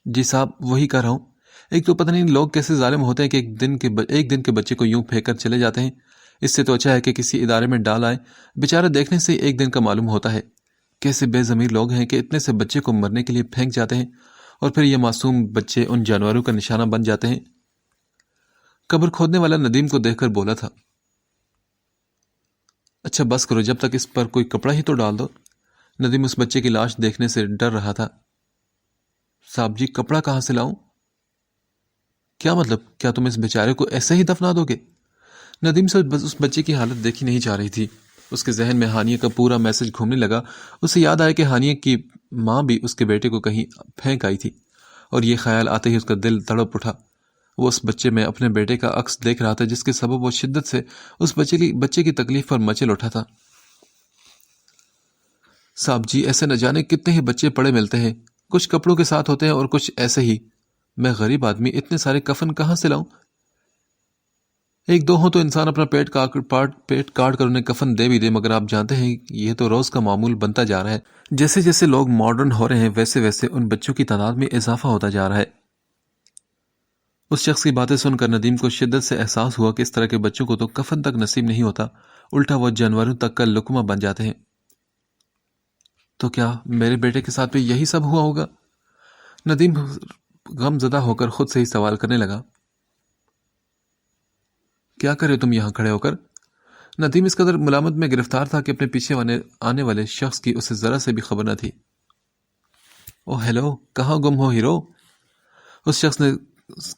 جی صاحب، وہی کر رہا ہوں۔ ایک تو پتہ نہیں لوگ کیسے ظالم ہوتے ہیں کہ ایک دن کے بچے کو یوں پھینک کر چلے جاتے ہیں۔ اس سے تو اچھا ہے کہ کسی ادارے میں ڈال آئے۔ بیچارہ دیکھنے سے ایک دن کا معلوم ہوتا ہے۔ کیسے بے ضمیر لوگ ہیں کہ اتنے سے بچے کو مرنے کے لیے پھینک جاتے ہیں اور پھر یہ معصوم بچے ان جانوروں کا نشانہ بن جاتے ہیں۔ قبر کھودنے والا ندیم کو دیکھ کر بولا تھا، اچھا بس کرو، جب تک اس پر کوئی کپڑا ہی تو ڈال دو۔ ندیم اس بچے کی لاش دیکھنے سے ڈر رہا تھا۔ صاحب جی، کپڑا کہاں سے لاؤں؟ کیا مطلب؟ کیا تم اس بیچارے کو ایسے ہی دفنا دو گے؟ ندیم سے اس بچے کی حالت دیکھی نہیں جا رہی تھی۔ اس کے ذہن میں ہانیہ کا پورا میسج گھومنے لگا۔ اسے یاد آیا کہ ہانیہ کی ماں بھی اس کے بیٹے کو کہیں پھینک آئی تھی، اور یہ خیال آتے ہی اس کا دل تڑپ اٹھا۔ وہ اس بچے میں اپنے بیٹے کا عکس دیکھ رہا تھا جس کے سبب وہ شدت سے اس بچے کی تکلیف پر مچل اٹھا تھا۔ صاحب جی، ایسے نہ جانے کتنے ہی بچے پڑے ملتے ہیں، کچھ کپڑوں کے ساتھ ہوتے ہیں اور کچھ ایسے ہی۔ میں غریب آدمی اتنے سارے کفن کہاں سے لاؤں؟ ایک دو ہوں تو انسان اپنا پیٹ کاٹ کر انہیں کفن دے بھی دے، مگر آپ جانتے ہیں یہ تو روز کا معمول بنتا جا رہا ہے۔ جیسے جیسے لوگ ماڈرن ہو رہے ہیں ویسے ویسے ان بچوں کی تعداد میں اضافہ ہوتا جا رہا ہے۔ اس شخص کی باتیں سن کر ندیم کو شدت سے احساس ہوا کہ اس طرح کے بچوں کو تو کفن تک نصیب نہیں ہوتا، الٹا وہ جانوروں تک کا لقمہ بن جاتے ہیں۔ تو کیا میرے بیٹے کے ساتھ بھی یہی سب ہوا ہوگا؟ ندیم غم زدہ ہو کر خود سے ہی سوال کرنے لگا۔ کیا کرے تم یہاں کھڑے ہو کر؟ ندیم اس قدر ملامت میں گرفتار تھا کہ اپنے پیچھے آنے والے شخص کی اسے ذرا سے بھی خبر نہ تھی۔ او ہیلو، کہاں گم ہو ہیرو؟ اس شخص نے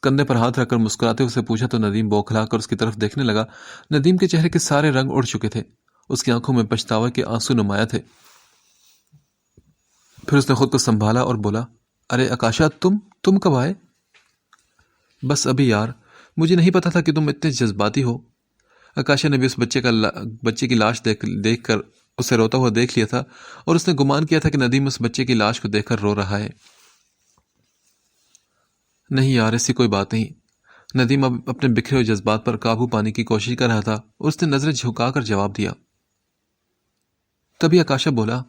کندھے پر ہاتھ رکھ کر مسکراتے اسے پوچھا تو ندیم بوکھلا کر اس کی طرف دیکھنے لگا۔ ندیم کے چہرے کے سارے رنگ اڑ چکے تھے، اس کی آنکھوں میں پچھتاوے کے آنسو نمایاں تھے۔ پھر اس نے خود کو سنبھالا اور بولا، ارے آکاشا، تم کب آئے؟ بس ابھی یار، مجھے نہیں پتا تھا کہ تم اتنے جذباتی ہو۔ آکاشا نے بھی اس بچے کی لاش دیکھ کر اسے روتا ہوا دیکھ لیا تھا اور اس نے گمان کیا تھا کہ ندیم اس بچے کی لاش کو دیکھ کر رو رہا ہے۔ نہیں یار، ایسی کوئی بات نہیں۔ ندیم اب اپنے بکھرے ہوئے جذبات پر قابو پانے کی کوشش کر رہا تھا اور اس نے نظریں جھکا کر جواب دیا۔ تبھی آکاشا بولا،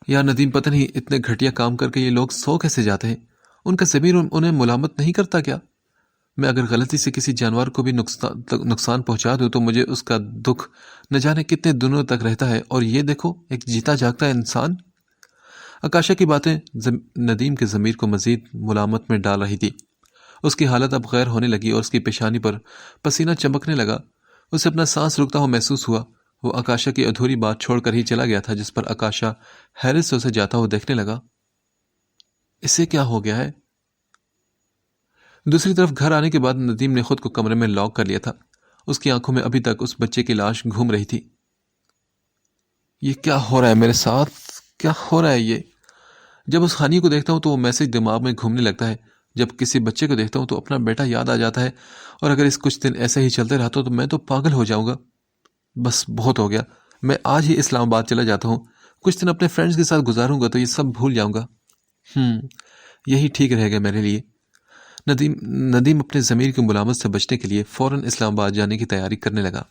یار ندیم، پتہ نہیں اتنے گھٹیا کام کر کے یہ لوگ سو کیسے جاتے ہیں؟ ان کا ضمیر انہیں ملامت نہیں کرتا کیا؟ میں اگر غلطی سے کسی جانور کو بھی نقصان پہنچا دوں تو مجھے اس کا دکھ نہ جانے کتنے دنوں تک رہتا ہے، اور یہ دیکھو ایک جیتا جاگتا انسان۔ آکاشا کی باتیں ندیم کے ضمیر کو مزید ملامت میں ڈال رہی تھی۔ اس کی حالت اب غیر ہونے لگی اور اس کی پیشانی پر پسینہ چمکنے لگا۔ اسے اپنا سانس رکتا ہوا محسوس ہوا۔ وہ آکاشا کی ادھوری بات چھوڑ کر ہی چلا گیا تھا، جس پر آکاشا حیرت سے اسے جاتا ہوا دیکھنے لگا۔ اسے کیا ہو گیا ہے؟ دوسری طرف گھر آنے کے بعد ندیم نے خود کو کمرے میں لاک کر لیا تھا۔ اس کی آنکھوں میں ابھی تک اس بچے کی لاش گھوم رہی تھی۔ یہ کیا ہو رہا ہے میرے ساتھ؟ کیا ہو رہا ہے یہ؟ جب اس خانی کو دیکھتا ہوں تو وہ میسج دماغ میں گھومنے لگتا ہے۔ جب کسی بچے کو دیکھتا ہوں تو اپنا بیٹا یاد آ جاتا ہے، اور اگر اس کچھ دن ایسے ہی چلتے رہا تو میں تو پاگل ہو جاؤں گا۔ بس بہت ہو گیا، میں آج ہی اسلام آباد چلا جاتا ہوں، کچھ دن اپنے فرینڈز کے ساتھ گزاروں گا تو یہ سب بھول جاؤں گا۔ یہی ٹھیک رہے گا میرے لیے۔ ندیم اپنے ضمیر کی ملامت سے بچنے کے لیے فوراً اسلام آباد جانے کی تیاری کرنے لگا۔